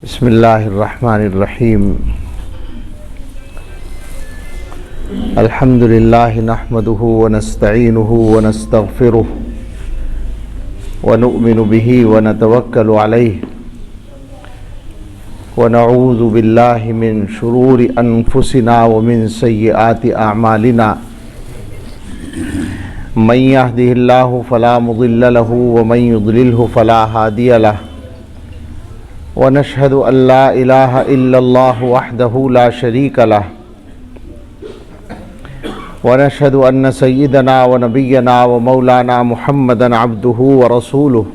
بسم اللہ الرحمن الرحیم الحمد للہ نحمده ونستعینه ونستغفره ونؤمن به ونتوکل علیہ ونعوذ باللہ من شرور انفسنا ومن سیئات اعمالنا من يهده اللہ فلا مضل له ومن يضلله فلا هادی له ونشهد أن لا إله إلا الله وحده لا شريك له ونشهد أن سيدنا ونبينا ومولانا محمدا عبده ورسوله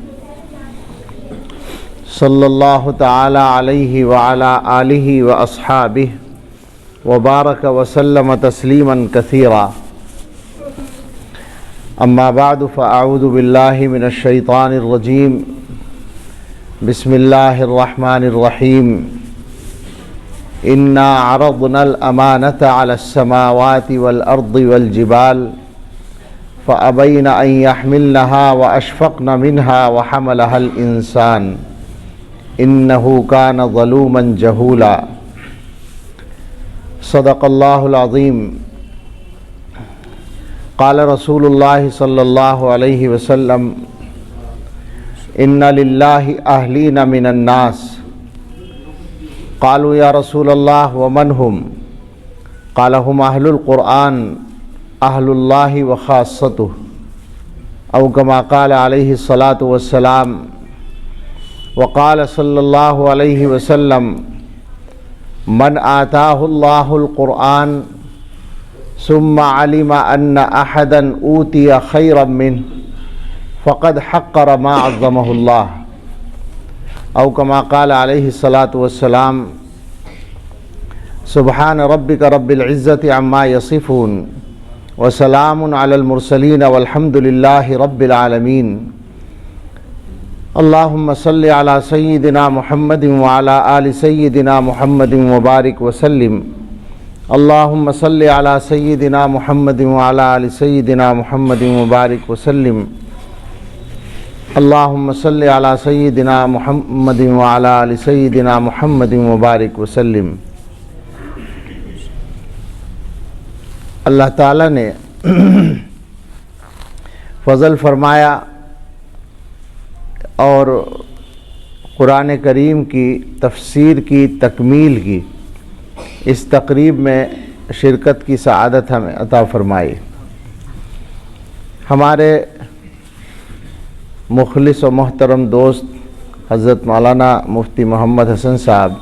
صلى الله تعالى عليه وعلى آله وأصحابه وبارك وسلم تسليما كثيرا أما بعد فأعوذ بالله من الشيطان الرجيم بسم اللہ الرحمن الرحیم انا عرضنا الامانة على السماوات والارض والجبال فابین ان يحملنها واشفقن منها وحملها الانسان انه كان ظلوما جهولا صدق اللہ العظیم قال رسول اللہ صلی اللہ علیہ وسلم ان للہ اہلین من الناس قالوا یا رسول اللہ ومن هم قال هم اہل القرآن اہل اللہ وخاصته او کما قال علیہ الصلاة والسلام وقال صلی اللہ علیہ وسلم من آتاہ اللہ القرآن ثم علم ان احدا اوتی خیرا منه فقد حقر ما عظمه اللہ او کما قال علیہ الصلاة والسلام سبحان ربک رب العزة عما یصفون وسلام علی المرسلین والحمد للہ رب العالمین اللہم صل علی سیدنا محمد وعلی آل سیدنا محمد وبارک وسلم اللہم صل علی سیدنا محمد وعلی آل سیدنا محمد وبارک وسلم اللہم صلی علی سیدنا محمد وعلی آل سیدنا محمد مبارک وسلم۔ اللہ تعالیٰ نے فضل فرمایا اور قرآن کریم کی تفسیر کی تکمیل کی اس تقریب میں شرکت کی سعادت ہمیں عطا فرمائی۔ ہمارے مخلص و محترم دوست حضرت مولانا مفتی محمد حسن صاحب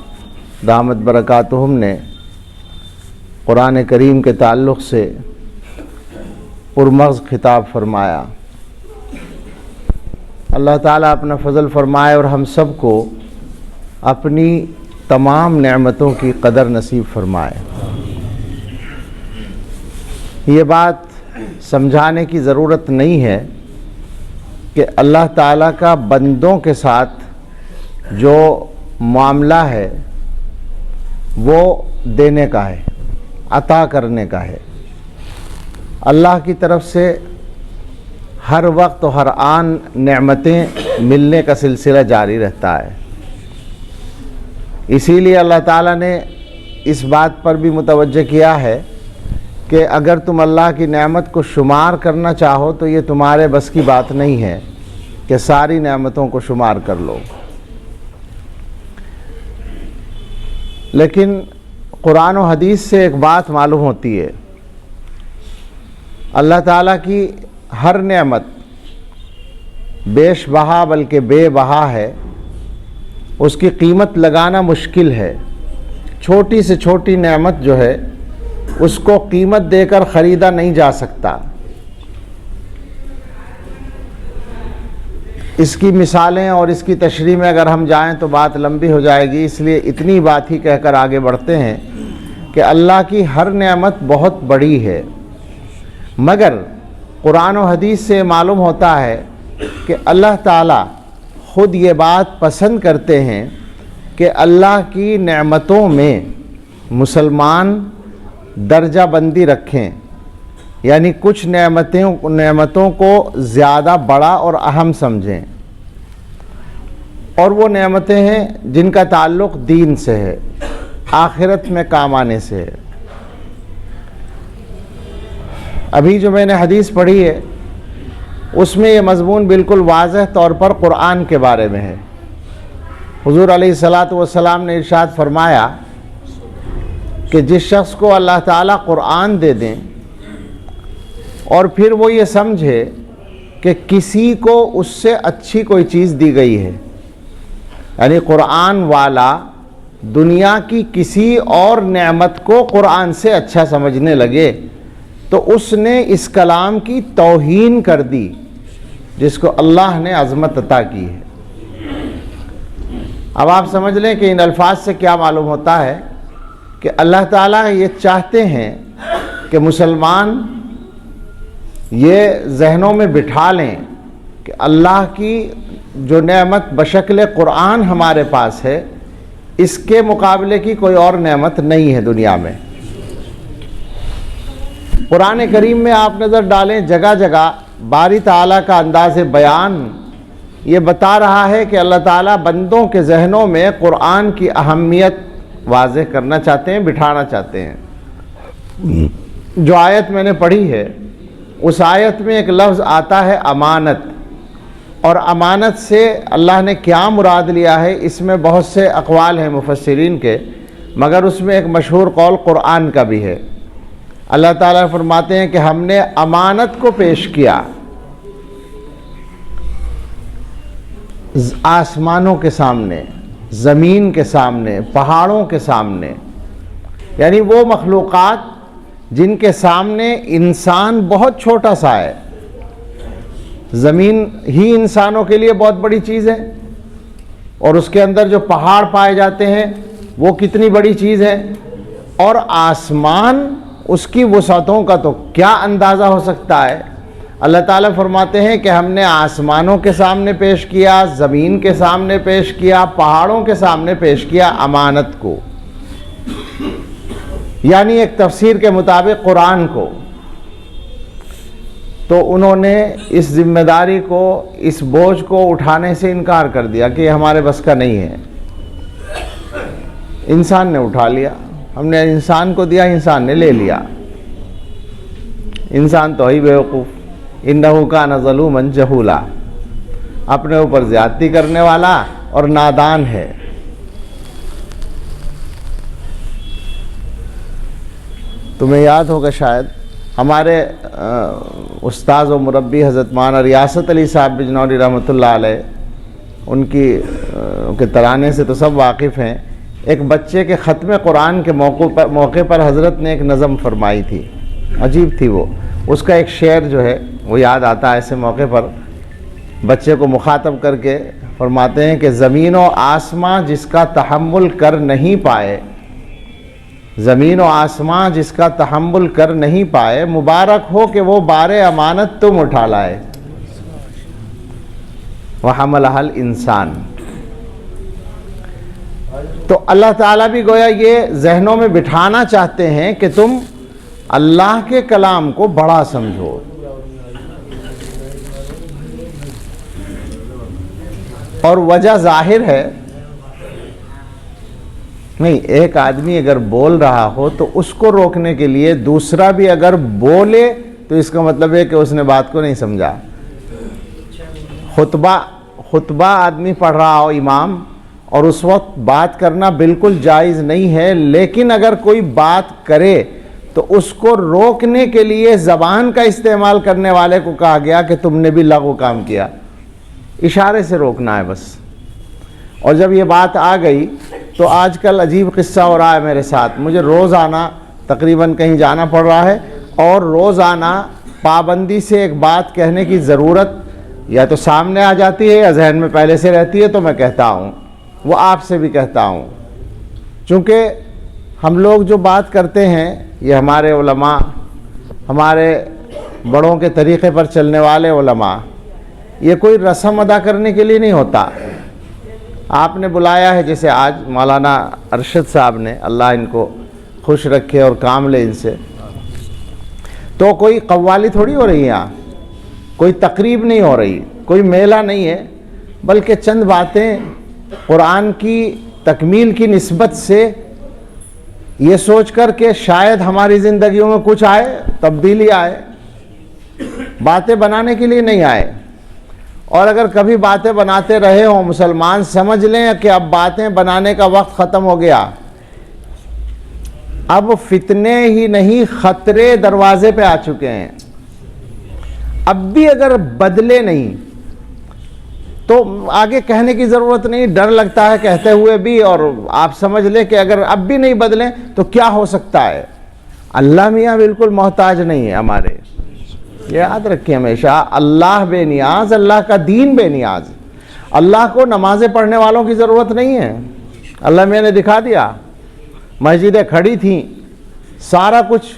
دامت برکاتہم نے قرآن کریم کے تعلق سے پرمغز خطاب فرمایا۔ اللہ تعالیٰ اپنا فضل فرمائے اور ہم سب کو اپنی تمام نعمتوں کی قدر نصیب فرمائے۔ یہ بات سمجھانے کی ضرورت نہیں ہے کہ اللہ تعالیٰ کا بندوں کے ساتھ جو معاملہ ہے وہ دینے کا ہے، عطا کرنے کا ہے۔ اللہ کی طرف سے ہر وقت و ہر آن نعمتیں ملنے کا سلسلہ جاری رہتا ہے۔ اسی لیے اللہ تعالیٰ نے اس بات پر بھی متوجہ کیا ہے کہ اگر تم اللہ کی نعمت کو شمار کرنا چاہو تو یہ تمہارے بس کی بات نہیں ہے کہ ساری نعمتوں کو شمار کر لو، لیکن قرآن و حدیث سے ایک بات معلوم ہوتی ہے، اللہ تعالیٰ کی ہر نعمت بیش بہا بلکہ بے بہا ہے، اس کی قیمت لگانا مشکل ہے۔ چھوٹی سے چھوٹی نعمت جو ہے اس کو قیمت دے کر خریدا نہیں جا سکتا۔ اس کی مثالیں اور اس کی تشریح میں اگر ہم جائیں تو بات لمبی ہو جائے گی، اس لیے اتنی بات ہی کہہ کر آگے بڑھتے ہیں کہ اللہ کی ہر نعمت بہت بڑی ہے، مگر قرآن و حدیث سے معلوم ہوتا ہے کہ اللہ تعالیٰ خود یہ بات پسند کرتے ہیں کہ اللہ کی نعمتوں میں مسلمان درجہ بندی رکھیں، یعنی کچھ نعمتوں کو زیادہ بڑا اور اہم سمجھیں۔ اور وہ نعمتیں ہیں جن کا تعلق دین سے ہے، آخرت میں کام آنے سے ہے۔ ابھی جو میں نے حدیث پڑھی ہے اس میں یہ مضمون بالکل واضح طور پر قرآن کے بارے میں ہے۔ حضور علیہ الصلاۃ والسلام نے ارشاد فرمایا کہ جس شخص کو اللہ تعالیٰ قرآن دے دیں اور پھر وہ یہ سمجھے کہ کسی کو اس سے اچھی کوئی چیز دی گئی ہے، یعنی قرآن والا دنیا کی کسی اور نعمت کو قرآن سے اچھا سمجھنے لگے، تو اس نے اس کلام کی توہین کر دی جس کو اللہ نے عظمت عطا کی ہے۔ اب آپ سمجھ لیں کہ ان الفاظ سے کیا معلوم ہوتا ہے کہ اللہ تعالیٰ یہ چاہتے ہیں کہ مسلمان یہ ذہنوں میں بٹھا لیں کہ اللہ کی جو نعمت بشکل قرآن ہمارے پاس ہے اس کے مقابلے کی کوئی اور نعمت نہیں ہے دنیا میں۔ قرآن کریم میں آپ نظر ڈالیں، جگہ جگہ باری تعالیٰ کا انداز بیان یہ بتا رہا ہے کہ اللہ تعالیٰ بندوں کے ذہنوں میں قرآن کی اہمیت واضح کرنا چاہتے ہیں، بٹھانا چاہتے ہیں۔ جو آیت میں نے پڑھی ہے اس آیت میں ایک لفظ آتا ہے امانت، اور امانت سے اللہ نے کیا مراد لیا ہے اس میں بہت سے اقوال ہیں مفسرین کے، مگر اس میں ایک مشہور قول قرآن کا بھی ہے۔ اللہ تعالیٰ فرماتے ہیں کہ ہم نے امانت کو پیش کیا آسمانوں کے سامنے، زمین کے سامنے، پہاڑوں کے سامنے، یعنی وہ مخلوقات جن کے سامنے انسان بہت چھوٹا سا ہے۔ زمین ہی انسانوں کے لیے بہت بڑی چیز ہے، اور اس کے اندر جو پہاڑ پائے جاتے ہیں وہ کتنی بڑی چیز ہے، اور آسمان اس کی وسعتوں کا تو کیا اندازہ ہو سکتا ہے۔ اللہ تعالیٰ فرماتے ہیں کہ ہم نے آسمانوں کے سامنے پیش کیا، زمین کے سامنے پیش کیا، پہاڑوں کے سامنے پیش کیا امانت کو، یعنی ایک تفسیر کے مطابق قرآن کو۔ تو انہوں نے اس ذمہ داری کو، اس بوجھ کو اٹھانے سے انکار کر دیا کہ یہ ہمارے بس کا نہیں ہے۔ انسان نے اٹھا لیا، ہم نے انسان کو دیا، انسان نے لے لیا۔ انسان تو ہی بیوقوف، انہ کان ظلوما جہولا، اپنے اوپر زیادتی کرنے والا اور نادان ہے۔ تمہیں یاد ہوگا شاید ہمارے استاذ و مربی حضرت مولانا ریاست علی صاحب بجنوری رحمۃ اللہ علیہ، ان کے ترانے سے تو سب واقف ہیں۔ ایک بچے کے ختم قرآن کے موقع پر حضرت نے ایک نظم فرمائی تھی، عجیب تھی وہ۔ اس کا ایک شعر جو ہے وہ یاد آتا ہے ایسے موقع پر، بچے کو مخاطب کر کے فرماتے ہیں کہ زمین و آسماں جس کا تحمل کر نہیں پائے، زمین و آسماں جس کا تحمل کر نہیں پائے، مبارک ہو کہ وہ بار امانت تم اٹھا لائے، وحملھا الانسان۔ تو اللہ تعالیٰ بھی گویا یہ ذہنوں میں بٹھانا چاہتے ہیں کہ تم اللہ کے کلام کو بڑا سمجھو۔ اور وجہ ظاہر ہے، نہیں، ایک آدمی اگر بول رہا ہو تو اس کو روکنے کے لیے دوسرا بھی اگر بولے تو اس کا مطلب ہے کہ اس نے بات کو نہیں سمجھا۔ خطبہ آدمی پڑھ رہا ہو امام، اور اس وقت بات کرنا بالکل جائز نہیں ہے، لیکن اگر کوئی بات کرے تو اس کو روکنے کے لیے زبان کا استعمال کرنے والے کو کہا گیا کہ تم نے بھی لغو کام کیا، اشارے سے روکنا ہے بس۔ اور جب یہ بات آ گئی تو آج کل عجیب قصہ ہو رہا ہے میرے ساتھ، مجھے روزانہ تقریباً کہیں جانا پڑ رہا ہے، اور روزانہ پابندی سے ایک بات کہنے کی ضرورت یا تو سامنے آ جاتی ہے یا ذہن میں پہلے سے رہتی ہے، تو میں کہتا ہوں، وہ آپ سے بھی کہتا ہوں، چونکہ ہم لوگ جو بات کرتے ہیں یہ ہمارے علماء، ہمارے بڑوں کے طریقے پر چلنے والے علماء، یہ کوئی رسم ادا کرنے کے لیے نہیں ہوتا۔ آپ نے بلایا ہے، جیسے آج مولانا ارشد صاحب نے، اللہ ان کو خوش رکھے اور کام لے ان سے، تو کوئی قوالی تھوڑی ہو رہی ہے یہاں، کوئی تقریب نہیں ہو رہی، کوئی میلہ نہیں ہے، بلکہ چند باتیں قرآن کی تکمیل کی نسبت سے یہ سوچ کر کہ شاید ہماری زندگیوں میں کچھ آئے، تبدیلی آئے، باتیں بنانے کے لیے نہیں آئے۔ اور اگر کبھی باتیں بناتے رہے ہوں مسلمان، سمجھ لیں کہ اب باتیں بنانے کا وقت ختم ہو گیا، اب فتنے ہی نہیں خطرے دروازے پہ آ چکے ہیں۔ اب بھی اگر بدلے نہیں تو آگے کہنے کی ضرورت نہیں، ڈر لگتا ہے کہتے ہوئے بھی، اور آپ سمجھ لیں کہ اگر اب بھی نہیں بدلیں تو کیا ہو سکتا ہے۔ اللہ میاں بالکل محتاج نہیں ہے ہمارے، یہ یاد رکھیں ہمیشہ، اللہ بے نیاز، اللہ کا دین بے نیاز۔ اللہ کو نمازیں پڑھنے والوں کی ضرورت نہیں ہے۔ اللہ میاں نے دکھا دیا، مسجدیں کھڑی تھیں، سارا کچھ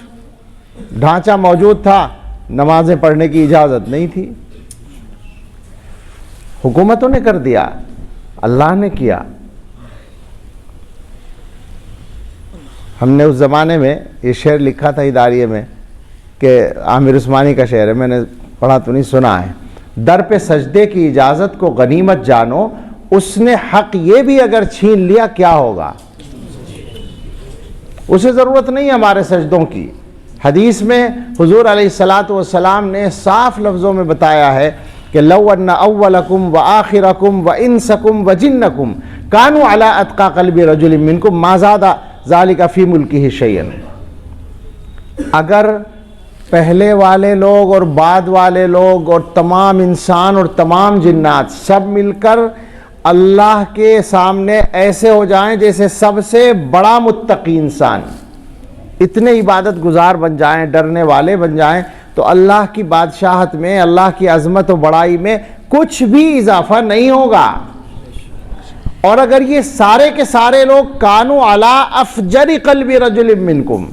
ڈھانچہ موجود تھا، نمازیں پڑھنے کی اجازت نہیں تھی۔ حکومتوں نے کر دیا، اللہ نے کیا۔ ہم نے اس زمانے میں یہ شعر لکھا تھا اداریے میں کہ عامر عثمانی کا شعر ہے، میں نے پڑھا تو نہیں، سنا ہے۔ در پہ سجدے کی اجازت کو غنیمت جانو، اس نے حق یہ بھی اگر چھین لیا کیا ہوگا۔ اسے ضرورت نہیں ہمارے سجدوں کی۔ حدیث میں حضور علیہ الصلاۃ والسلام نے صاف لفظوں میں بتایا ہے کہ لو ان اولکم وآخرکم وانسکم وجنکم کانوا علی اتقى قلب رجل منکم ما زاد ذلک فی ملکہ شیئا، اگر پہلے والے لوگ اور بعد والے لوگ اور تمام انسان اور تمام جنات سب مل کر اللہ کے سامنے ایسے ہو جائیں جیسے سب سے بڑا متقی انسان، اتنے عبادت گزار بن جائیں، ڈرنے والے بن جائیں، تو اللہ کی بادشاہت میں، اللہ کی عظمت و بڑائی میں کچھ بھی اضافہ نہیں ہوگا۔ اور اگر یہ سارے کے سارے لوگ کانوا علی افجر قلب رجل منکم،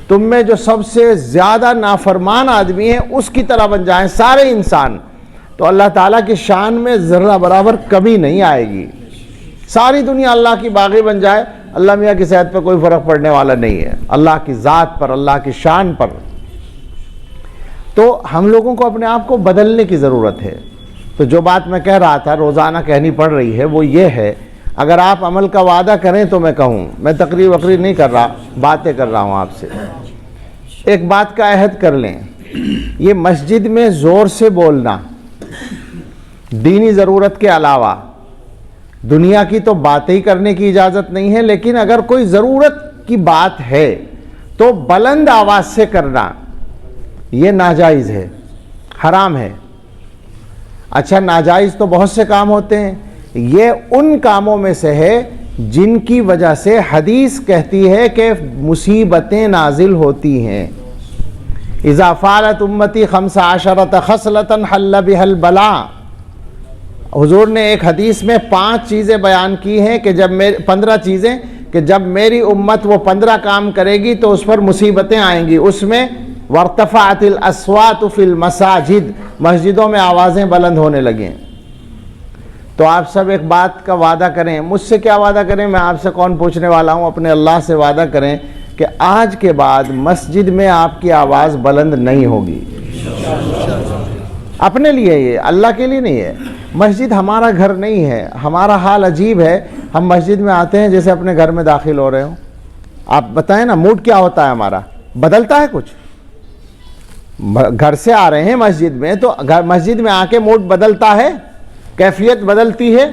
تم میں جو سب سے زیادہ نافرمان آدمی ہے اس کی طرح بن جائیں سارے انسان، تو اللہ تعالیٰ کی شان میں ذرہ برابر کمی نہیں آئے گی۔ ساری دنیا اللہ کی باغی بن جائے، اللہ میاں کی صحت پہ کوئی فرق پڑنے والا نہیں ہے، اللہ کی ذات پر، اللہ کی شان پر۔ تو ہم لوگوں کو اپنے آپ کو بدلنے کی ضرورت ہے۔ تو جو بات میں کہہ رہا تھا روزانہ کہنی پڑ رہی ہے وہ یہ ہے، اگر آپ عمل کا وعدہ کریں تو میں کہوں، میں تقریر وقریر نہیں کر رہا، باتیں کر رہا ہوں آپ سے، ایک بات کا عہد کر لیں، یہ مسجد میں زور سے بولنا، دینی ضرورت کے علاوہ دنیا کی تو باتیں ہی کرنے کی اجازت نہیں ہے، لیکن اگر کوئی ضرورت کی بات ہے تو بلند آواز سے کرنا یہ ناجائز ہے، حرام ہے۔ اچھا، ناجائز تو بہت سے کام ہوتے ہیں، یہ ان کاموں میں سے ہے جن کی وجہ سے حدیث کہتی ہے کہ مصیبتیں نازل ہوتی ہیں۔ اذا فعلت امتی 15 خصلۃ حل بها البلاء، حضور نے ایک حدیث میں 5 چیزیں بیان کی ہیں کہ جب 15 چیزیں کہ جب میری امت وہ 15 کام کرے گی تو اس پر مصیبتیں آئیں گی۔ اس میں وارتفعت الاصوات فی المساجد، مسجدوں میں آوازیں بلند ہونے لگیں۔ تو آپ سب ایک بات کا وعدہ کریں، مجھ سے کیا وعدہ کریں، میں آپ سے کون پوچھنے والا ہوں، اپنے اللہ سے وعدہ کریں کہ آج کے بعد مسجد میں آپ کی آواز بلند نہیں ہوگی۔ اپنے لیے، یہ اللہ کے لیے نہیں ہے۔ مسجد ہمارا گھر نہیں ہے، ہمارا حال عجیب ہے، ہم مسجد میں آتے ہیں جیسے اپنے گھر میں داخل ہو رہے ہوں۔ آپ بتائیں نا موڈ کیا ہوتا ہے ہمارا، بدلتا ہے کچھ؟ گھر سے آ رہے ہیں مسجد میں تو مسجد میں آ کے موڈ بدلتا ہے، کیفیت بدلتی ہے،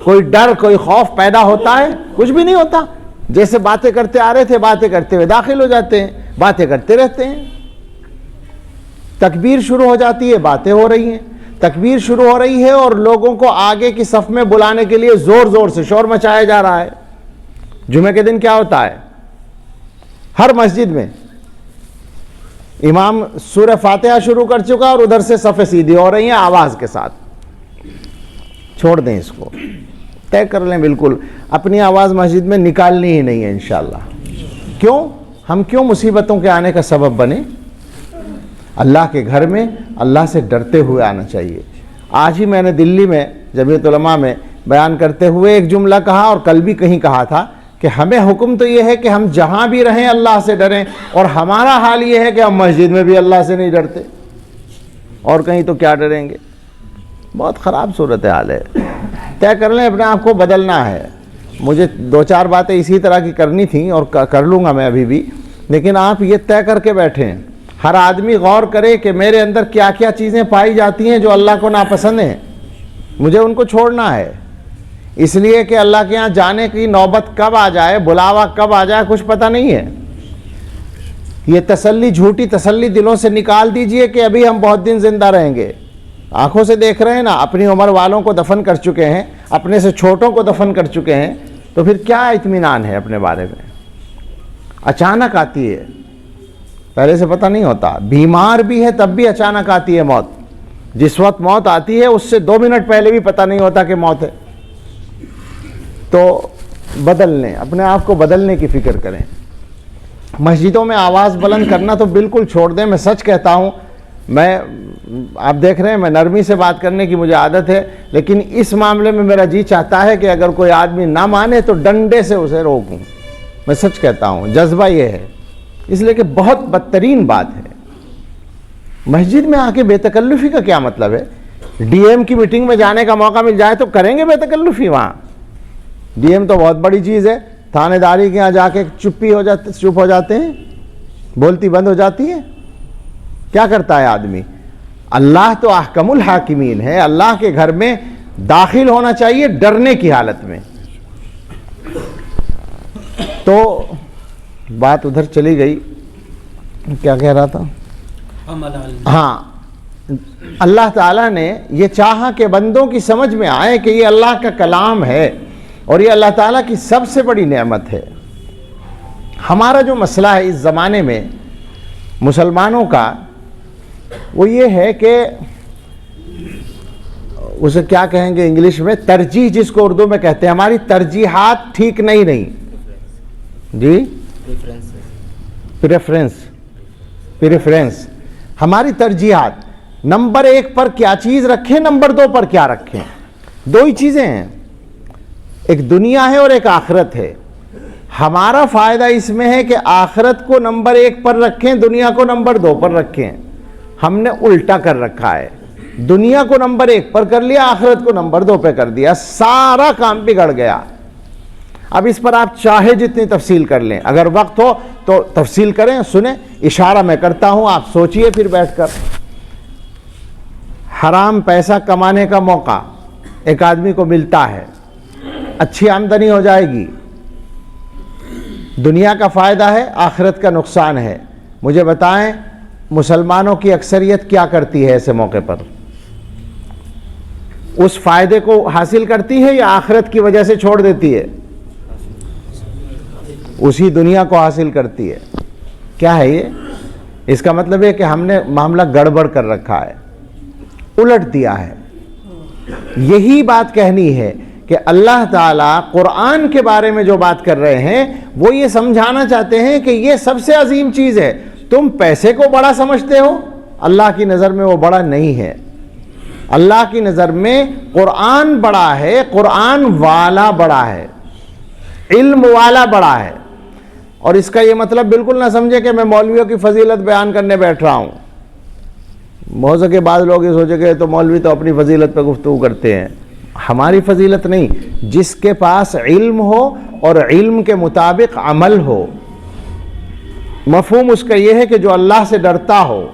کوئی ڈر کوئی خوف پیدا ہوتا ہے؟ کچھ بھی نہیں ہوتا، جیسے باتیں کرتے آ رہے تھے باتیں کرتے ہوئے داخل ہو جاتے ہیں، باتیں کرتے رہتے ہیں۔ تکبیر شروع ہو جاتی ہے، باتیں ہو رہی ہیں، تکبیر شروع ہو رہی ہے اور لوگوں کو آگے کی صف میں بلانے کے لیے زور زور سے شور مچایا جا رہا ہے۔ جمعے کے دن کیا ہوتا ہے ہر مسجد میں، امام سورہ فاتحہ شروع کر چکا اور ادھر سے صفیں سیدھی ہو رہی ہیں آواز کے ساتھ۔ چھوڑ دیں اس کو، طے کر لیں بالکل اپنی آواز مسجد میں نکالنی ہی نہیں ہے انشاءاللہ۔ کیوں؟ ہم کیوں مصیبتوں کے آنے کا سبب بنے؟ اللہ کے گھر میں اللہ سے ڈرتے ہوئے آنا چاہیے۔ آج ہی میں نے دلی میں جمعیت علماء میں بیان کرتے ہوئے ایک جملہ کہا اور کل بھی کہیں کہا تھا کہ ہمیں حکم تو یہ ہے کہ ہم جہاں بھی رہیں اللہ سے ڈریں، اور ہمارا حال یہ ہے کہ ہم مسجد میں بھی اللہ سے نہیں ڈرتے، اور کہیں تو کیا ڈریں گے؟ بہت خراب صورتحال ہے۔ طے کر لیں اپنے آپ کو بدلنا ہے. مجھے 2-4 باتیں اسی طرح کی کرنی تھیں اور کر لوں گا میں ابھی بھی، لیکن آپ یہ طے کر کے بیٹھیں. ہر آدمی غور کرے کہ میرے اندر کیا کیا چیزیں پائی جاتی ہیں جو اللہ کو ناپسند ہیں، مجھے ان کو چھوڑنا ہے. اس لیے کہ اللہ کے ہاں جانے کی نوبت کب آ جائے، بلاوا کب آ جائے، کچھ پتہ نہیں ہے. یہ تسلی، جھوٹی تسلی دلوں سے نکال دیجئے کہ ابھی ہم بہت دن زندہ رہیں گے. آنکھوں سے دیکھ رہے ہیں نا، اپنی عمر والوں کو دفن کر چکے ہیں، اپنے سے چھوٹوں کو دفن کر چکے ہیں، تو پھر کیا اطمینان ہے اپنے بارے میں. اچانک آتی ہے، پہلے سے پتہ نہیں ہوتا. بیمار بھی ہے تب بھی اچانک آتی ہے موت. جس وقت موت آتی ہے اس سے 2 منٹ پہلے بھی پتہ نہیں ہوتا کہ موت ہے. تو بدل لیں، اپنے آپ کو بدلنے کی فکر کریں. مسجدوں میں آواز بلند کرنا تو بالکل چھوڑ دیں. میں سچ کہتا ہوں، میں آپ دیکھ رہے ہیں میں نرمی سے بات کرنے کی مجھے عادت ہے، لیکن اس معاملے میں میرا جی چاہتا ہے کہ اگر کوئی آدمی نہ مانے تو ڈنڈے سے اسے روکوں. میں سچ کہتا ہوں، جذبہ یہ ہے، اس لیے کہ بہت بدترین بات ہے. مسجد میں آ کے بے تکلفی کا کیا مطلب ہے؟ ڈی ایم کی میٹنگ میں جانے کا موقع مل جائے تو کریں گے بے تکلفی وہاں. ڈی ایم تو بہت بڑی چیز ہے. تھانے داری کے یہاں جا کے چپ ہو جاتے ہیں، بولتی بند ہو جاتی ہے. کیا کرتا ہے آدمی؟ اللہ تو احکم الحاکمین ہے. اللہ کے گھر میں داخل ہونا چاہیے ڈرنے کی حالت میں. تو بات ادھر چلی گئی، کیا کہہ رہا تھا؟ ہاں، اللہ تعالیٰ نے یہ چاہا کہ بندوں کی سمجھ میں آئے کہ یہ اللہ کا کلام ہے اور یہ اللہ تعالیٰ کی سب سے بڑی نعمت ہے. ہمارا جو مسئلہ ہے اس زمانے میں مسلمانوں کا، وہ یہ ہے کہ اسے کیا کہیں گے انگلش میں، ترجیح جس کو اردو میں کہتے ہیں. ہماری ترجیحات ٹھیک نہیں جی، پریفرنس. ہماری ترجیحات نمبر 1 پر کیا چیز رکھیں، نمبر 2 پر کیا رکھیں. 2 ہی چیزیں ہیں، ایک دنیا ہے اور ایک آخرت ہے. ہمارا فائدہ اس میں ہے کہ آخرت کو نمبر 1 پر رکھیں، دنیا کو نمبر 2 پر رکھیں. ہم نے الٹا کر رکھا ہے، دنیا کو نمبر 1 پر کر لیا، آخرت کو نمبر 2 پہ کر دیا. سارا کام بگڑ گیا. اب اس پر آپ چاہے جتنی تفصیل کر لیں، اگر وقت ہو تو تفصیل کریں، سنیں. اشارہ میں کرتا ہوں، آپ سوچئے پھر بیٹھ کر. حرام پیسہ کمانے کا موقع ایک آدمی کو ملتا ہے، اچھی آمدنی ہو جائے گی، دنیا کا فائدہ ہے، آخرت کا نقصان ہے. مجھے بتائیں مسلمانوں کی اکثریت کیا کرتی ہے ایسے موقع پر؟ اس فائدے کو حاصل کرتی ہے یا آخرت کی وجہ سے چھوڑ دیتی ہے؟ اسی دنیا کو حاصل کرتی ہے. کیا ہے یہ؟ اس کا مطلب ہے کہ ہم نے معاملہ گڑبڑ کر رکھا ہے، الٹ دیا ہے. یہی بات کہنی ہے کہ اللہ تعالیٰ قرآن کے بارے میں جو بات کر رہے ہیں وہ یہ سمجھانا چاہتے ہیں کہ یہ سب سے عظیم چیز ہے. تم پیسے کو بڑا سمجھتے ہو، اللہ کی نظر میں وہ بڑا نہیں ہے. اللہ کی نظر میں قرآن بڑا ہے، قرآن والا بڑا ہے، علم والا بڑا ہے. اور اس کا یہ مطلب بالکل نہ سمجھے کہ میں مولویوں کی فضیلت بیان کرنے بیٹھ رہا ہوں. ہو سکے بعض لوگ یہ سوچے کہ تو مولوی تو اپنی فضیلت پہ گفتگو کرتے ہیں. ہماری فضیلت نہیں، جس کے پاس علم ہو اور علم کے مطابق عمل ہو. مفہوم اس کا یہ ہے کہ جو اللہ سے ڈرتا ہو،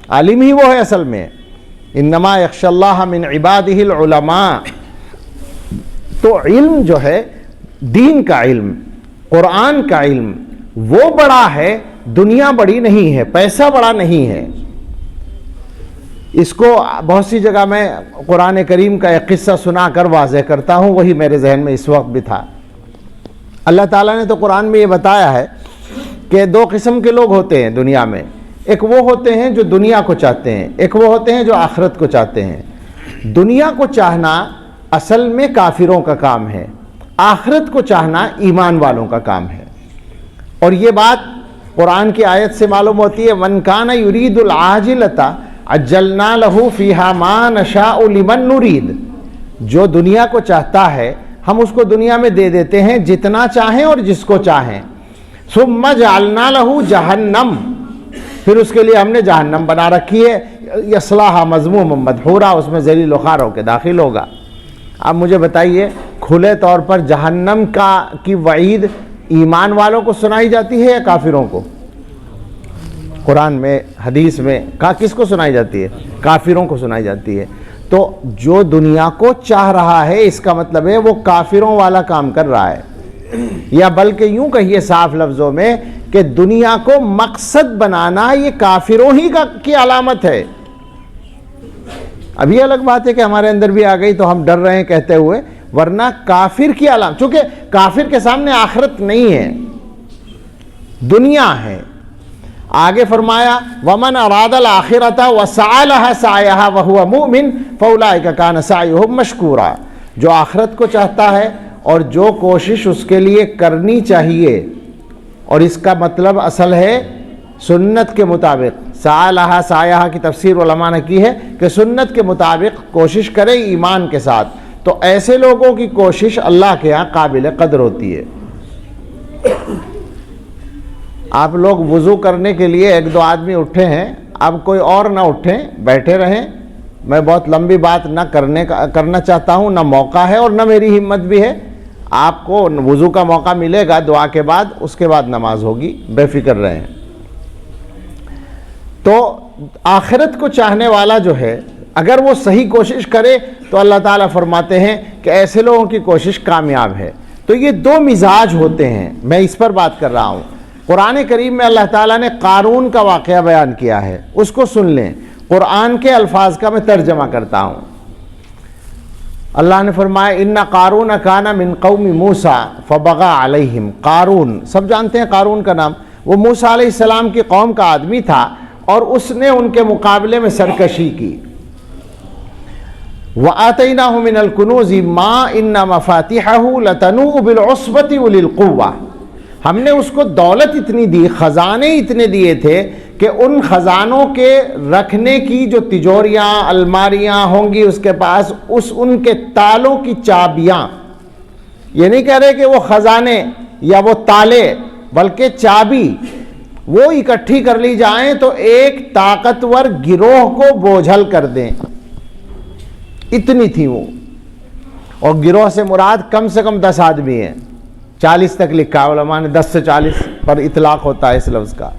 عالم ہی وہ ہے اصل میں. انما یخشی اللہ من عبادہ العلماء. تو علم جو ہے، دین کا علم، قرآن کا علم، وہ بڑا ہے، دنیا بڑی نہیں ہے، پیسہ بڑا نہیں ہے. اس کو بہت سی جگہ میں قرآن کریم کا ایک قصہ سنا کر واضح کرتا ہوں، وہی میرے ذہن میں اس وقت بھی تھا. اللہ تعالیٰ نے تو قرآن میں یہ بتایا ہے کہ 2 قسم کے لوگ ہوتے ہیں دنیا میں. ایک وہ ہوتے ہیں جو دنیا کو چاہتے ہیں، ایک وہ ہوتے ہیں جو آخرت کو چاہتے ہیں. دنیا کو چاہنا اصل میں کافروں کا کام ہے، آخرت کو چاہنا ایمان والوں کا کام ہے. اور یہ بات قرآن کی آیت سے معلوم ہوتی ہے، من کان یرید العاجلۃ عجلنا لہ فیہا ما نشاء لمن نرید. جو دنیا کو چاہتا ہے ہم اس کو دنیا میں دے دیتے ہیں جتنا چاہیں اور جس کو چاہیں. ثم جعلنا لہ جہنم، پھر اس کے لیے ہم نے جہنم بنا رکھی ہے. یصلاھا مذموما مدحورا، اس میں ذلیل و خوار ہو کے داخل ہوگا. اب مجھے بتائیے کھلے طور پر جہنم کی وعید ایمان والوں کو سنائی جاتی ہے یا کافروں کو؟ قرآن میں حدیث میں کس کو سنائی جاتی ہے؟ کافروں کو سنائی جاتی ہے۔ تو جو دنیا کو چاہ رہا ہے اس کا مطلب ہے وہ کافروں والا کام کر رہا ہے، یا بلکہ یوں کہیے صاف لفظوں میں کہ دنیا کو مقصد بنانا یہ کافروں ہی کی علامت ہے۔ اب یہ الگ بات ہے کہ ہمارے اندر بھی آ گئی تو ہم ڈر رہے ہیں کہتے ہوئے، ورنہ کافر کی علامت، چونکہ کافر کے سامنے آخرت نہیں ہے، دنیا ہے۔ آگے فرمایا وَمَنْ أَرَادَ الْآخِرَةَ وَسَعَى لَهَا سَعْيَهَا وَهُوَ مُؤْمِنٌ فَأُولَٰئِكَ كَانَ سَعْيُهُمْ مَشْكُورًا، جو آخرت کو چاہتا ہے اور جو کوشش اس کے لیے کرنی چاہیے، اور اس کا مطلب اصل ہے سنت کے مطابق، سعی لہا سعیہا کی تفسیر علماء نے کی ہے کہ سنت کے مطابق کوشش کرے ایمان کے ساتھ، تو ایسے لوگوں کی کوشش اللہ کے ہاں قابل قدر ہوتی ہے۔ آپ لوگ وضو کرنے کے لیے ایک دو آدمی اٹھے ہیں، اب کوئی اور نہ اٹھیں، بیٹھے رہیں، میں بہت لمبی بات نہ کرنا چاہتا ہوں، نہ موقع ہے اور نہ میری ہمت بھی ہے۔ آپ کو وضو کا موقع ملے گا دعا کے بعد، اس کے بعد نماز ہوگی، بے فکر رہیں۔ تو آخرت کو چاہنے والا جو ہے اگر وہ صحیح کوشش کرے تو اللہ تعالیٰ فرماتے ہیں کہ ایسے لوگوں کی کوشش کامیاب ہے۔ تو یہ دو مزاج ہوتے ہیں، میں اس پر بات کر رہا ہوں۔ قرآن کریم میں اللہ تعالیٰ نے قارون کا واقعہ بیان کیا ہے، اس کو سن لیں، قرآن کے الفاظ کا میں ترجمہ کرتا ہوں۔ اللہ نے فرمایا ان قارون کان من قوم موسیٰ فبغى علیہم۔ قارون سب جانتے ہیں قارون کا نام، وہ موسیٰ علیہ السلام کی قوم کا آدمی تھا اور اس نے ان کے مقابلے میں سرکشی کی۔ وَآتَيْنَاهُ مِنَ الْكُنُوزِ مَا إِنَّ مَفَاتِحَهُ لَتَنُوءُ بِالْعُصْبَةِ أُولِي الْقُوَّةِ، ہم نے اس کو دولت اتنی دی، خزانے اتنے دیے تھے کہ ان خزانوں کے رکھنے کی جو تجوریاں الماریاں ہوں گی اس کے پاس، ان کے تالوں کی چابیاں، یہ نہیں کہہ رہے کہ وہ خزانے یا وہ تالے بلکہ چابی وہ اکٹھی کر لی جائیں تو ایک طاقتور گروہ کو بوجھل کر دیں، اتنی تھی وہ۔ اور گروہ سے مراد کم سے کم 10 آدمی ہیں، 40 تک لکھا علماء نے، 10 سے 40 پر اطلاق ہوتا ہے اس لفظ کا۔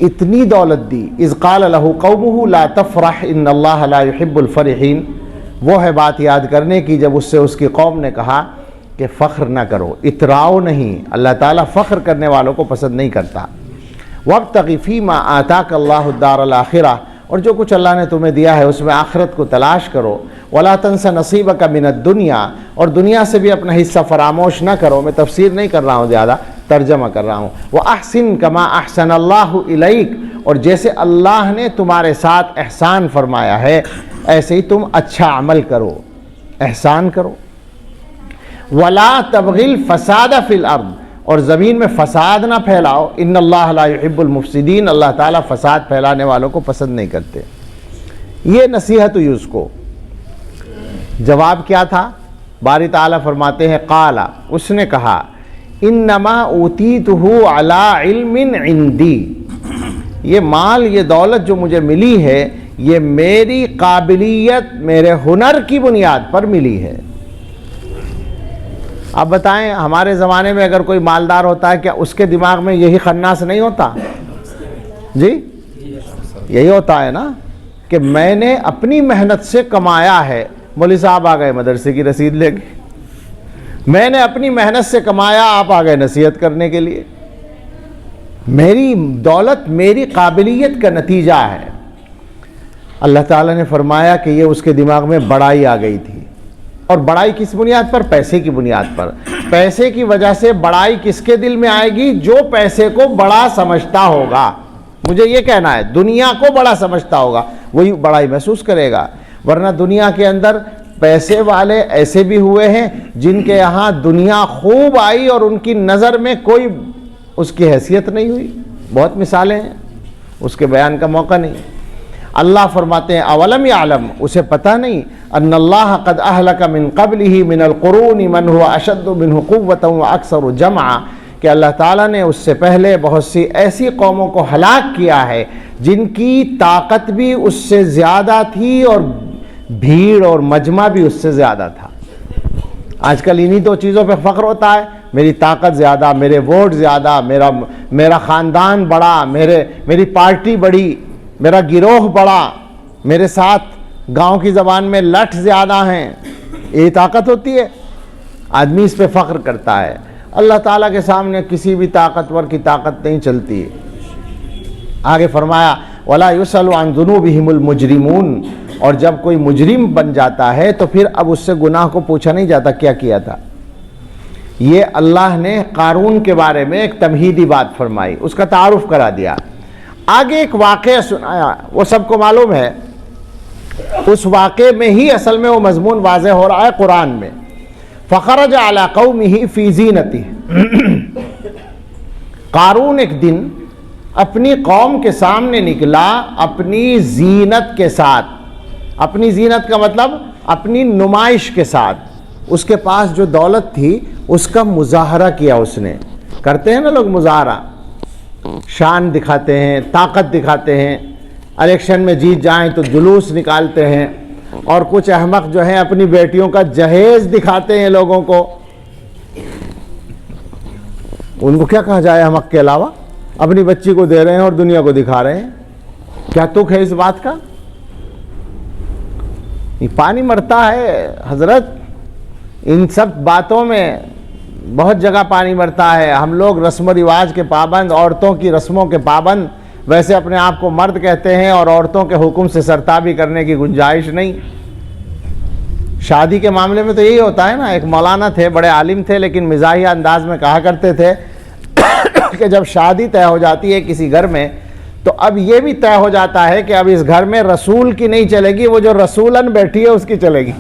اتنی دولت دی۔ اذ قال له قومه لا تفرح ان اللہ لا يحب الفرحین، وہ ہے بات یاد کرنے کی جب اس سے اس کی قوم نے کہا کہ فخر نہ کرو، اتراؤ نہیں، اللہ تعالیٰ فخر کرنے والوں کو پسند نہیں کرتا۔ وابتغ فیما آتاک اللہ الدار الآخرہ، اور جو کچھ اللہ نے تمہیں دیا ہے اس میں آخرت کو تلاش کرو۔ ولا تنس نصیبک من الدنیا، اور دنیا سے بھی اپنا حصہ فراموش نہ کرو۔ میں تفسیر نہیں کر رہا ہوں، زیادہ ترجمہ کر رہا ہوں۔ وَأَحْسِن كَمَا أَحْسَنَ اللَّهُ إِلَيْكَ، اور جیسے اللہ نے تمہارے ساتھ احسان فرمایا ہے ایسے ہی تم اچھا عمل کرو، احسان کرو۔ وَلَا تَبْغِ الْفَسَادَ فِي الْأَرْضِ، اور زمین میں فساد نہ پھیلاؤ۔ ان اللہ لا يحب المفسدین، اللہ تعالیٰ فساد پھیلانے والوں کو پسند نہیں کرتے۔ یہ نصیحت ہوئی اس کو۔ جواب کیا تھا؟ باری تعالیٰ فرماتے ہیں قال، اس نے کہا انما اوتیتہ علی علم عندی، یہ مال یہ دولت جو مجھے ملی ہے یہ میری قابلیت میرے ہنر کی بنیاد پر ملی ہے۔ اب بتائیں ہمارے زمانے میں اگر کوئی مالدار ہوتا ہے کیا اس کے دماغ میں یہی خناس نہیں ہوتا؟ جی یہی ہوتا ہے نا کہ میں نے اپنی محنت سے کمایا ہے۔ مولوی صاحب آ گئے مدرسے کی رسید لے کے، میں نے اپنی محنت سے کمایا، آپ آ گئے نصیحت کرنے کے لیے۔ میری دولت میری قابلیت کا نتیجہ ہے۔ اللہ تعالیٰ نے فرمایا کہ یہ اس کے دماغ میں بڑائی آ گئی تھی، اور بڑائی کس بنیاد پر؟ پیسے کی بنیاد پر۔ پیسے کی وجہ سے بڑائی کس کے دل میں آئے گی؟ جو پیسے کو بڑا سمجھتا ہوگا، مجھے یہ کہنا ہے دنیا کو بڑا سمجھتا ہوگا وہی بڑائی محسوس کرے گا۔ ورنہ دنیا کے اندر پیسے والے ایسے بھی ہوئے ہیں جن کے یہاں دنیا خوب آئی اور ان کی نظر میں کوئی اس کی حیثیت نہیں ہوئی، بہت مثالیں ہیں، اس کے بیان کا موقع نہیں۔ اللہ فرماتے ہیں اولم یعلم، اسے پتہ نہیں ان اللہ قد اہلک من قبلہ من القرون من هو اشد منہ قوۃ واکثر جمعا، کہ اللہ تعالیٰ نے اس سے پہلے بہت سی ایسی قوموں کو ہلاک کیا ہے جن کی طاقت بھی اس سے زیادہ تھی اور بھیڑ اور مجمع بھی اس سے زیادہ تھا۔ آج کل انہی دو چیزوں پہ فخر ہوتا ہے، میری طاقت زیادہ، میرے ووٹ زیادہ، میرا خاندان بڑا، میری پارٹی بڑی، میرا گروہ بڑا، میرے ساتھ گاؤں کی زبان میں لٹھ زیادہ ہیں، یہ طاقت ہوتی ہے۔ آدمی اس پہ فخر کرتا ہے۔ اللہ تعالیٰ کے سامنے کسی بھی طاقتور کی طاقت نہیں چلتی۔ آگے فرمایا وَلَا يُسْأَلُ عَنْ ذُنُوبِهِمُ الْمُجْرِمُونَ، اور جب کوئی مجرم بن جاتا ہے تو پھر اب اس سے گناہ کو پوچھا نہیں جاتا کیا کیا تھا۔ یہ اللہ نے قارون کے بارے میں ایک تمہیدی بات فرمائی، اس کا تعارف کرا دیا۔ آگے ایک واقعہ سنایا، وہ سب کو معلوم ہے، اس واقعے میں ہی اصل میں وہ مضمون واضح ہو رہا ہے قرآن میں۔ فخرج علی قومہ فی زینتہ، قارون ایک دن اپنی قوم کے سامنے نکلا اپنی زینت کے ساتھ۔ اپنی زینت کا مطلب اپنی نمائش کے ساتھ، اس کے پاس جو دولت تھی اس کا مظاہرہ کیا اس نے۔ کرتے ہیں نا لوگ مظاہرہ، شان دکھاتے ہیں، طاقت دکھاتے ہیں، الیکشن میں جیت جائیں تو جلوس نکالتے ہیں، اور کچھ احمق جو ہیں اپنی بیٹیوں کا جہیز دکھاتے ہیں لوگوں کو۔ ان کو کیا کہا جائے احمق کے علاوہ؟ اپنی بچی کو دے رہے ہیں اور دنیا کو دکھا رہے ہیں۔ کیا تک ہے اس بات کا؟ پانی مرتا ہے حضرت، ان سب باتوں میں بہت جگہ پانی مرتا ہے۔ ہم لوگ رسم و رواج کے پابند، عورتوں کی رسموں کے پابند، ویسے اپنے آپ کو مرد کہتے ہیں اور عورتوں کے حکم سے سرتابی کرنے کی گنجائش نہیں۔ شادی کے معاملے میں تو یہی ہوتا ہے نا۔ ایک مولانا تھے، بڑے عالم تھے، لیکن مزاحیہ انداز میں کہا کرتے تھے کہ جب شادی طے ہو جاتی ہے کسی گھر میں تو اب یہ بھی طے ہو جاتا ہے کہ اب اس گھر میں رسول کی نہیں چلے گی، وہ جو رسولن بیٹھی ہے اس کی چلے گی۔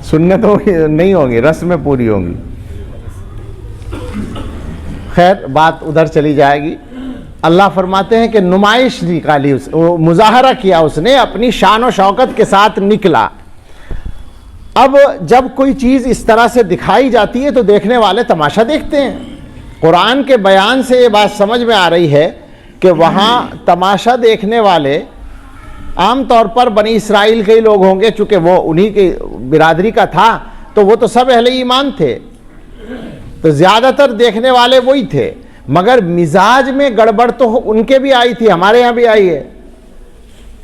سنتوں نہیں ہوں گی، رسمیں پوری ہوں گی۔ خیر بات ادھر چلی جائے گی۔ اللہ فرماتے ہیں کہ نمائش نکالی، مظاہرہ کیا اس نے، اپنی شان و شوکت کے ساتھ نکلا۔ اب جب کوئی چیز اس طرح سے دکھائی جاتی ہے تو دیکھنے والے تماشا دیکھتے ہیں۔ قرآن کے بیان سے یہ بات سمجھ میں آ رہی ہے کہ وہاں تماشا دیکھنے والے عام طور پر بنی اسرائیل کے ہی لوگ ہوں گے، چونکہ وہ انہی کی برادری کا تھا تو وہ تو سب اہل ایمان تھے، تو زیادہ تر دیکھنے والے وہی تھے، مگر مزاج میں گڑبڑ تو ان کے بھی آئی تھی، ہمارے یہاں بھی آئی ہے۔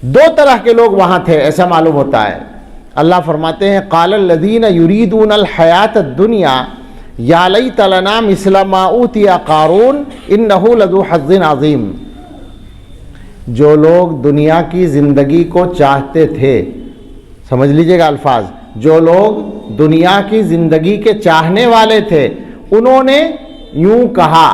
دو طرح کے لوگ وہاں تھے ایسا معلوم ہوتا ہے۔ اللہ فرماتے ہیں قال الذین یریدون الحیاۃ الدنیا یا لیت لنا مثل ما اوتی قارون انہ لذو حظ عظیم۔ جو لوگ دنیا کی زندگی کو چاہتے تھے، سمجھ لیجئے گا الفاظ، جو لوگ دنیا کی زندگی کے چاہنے والے تھے انہوں نے یوں کہا۔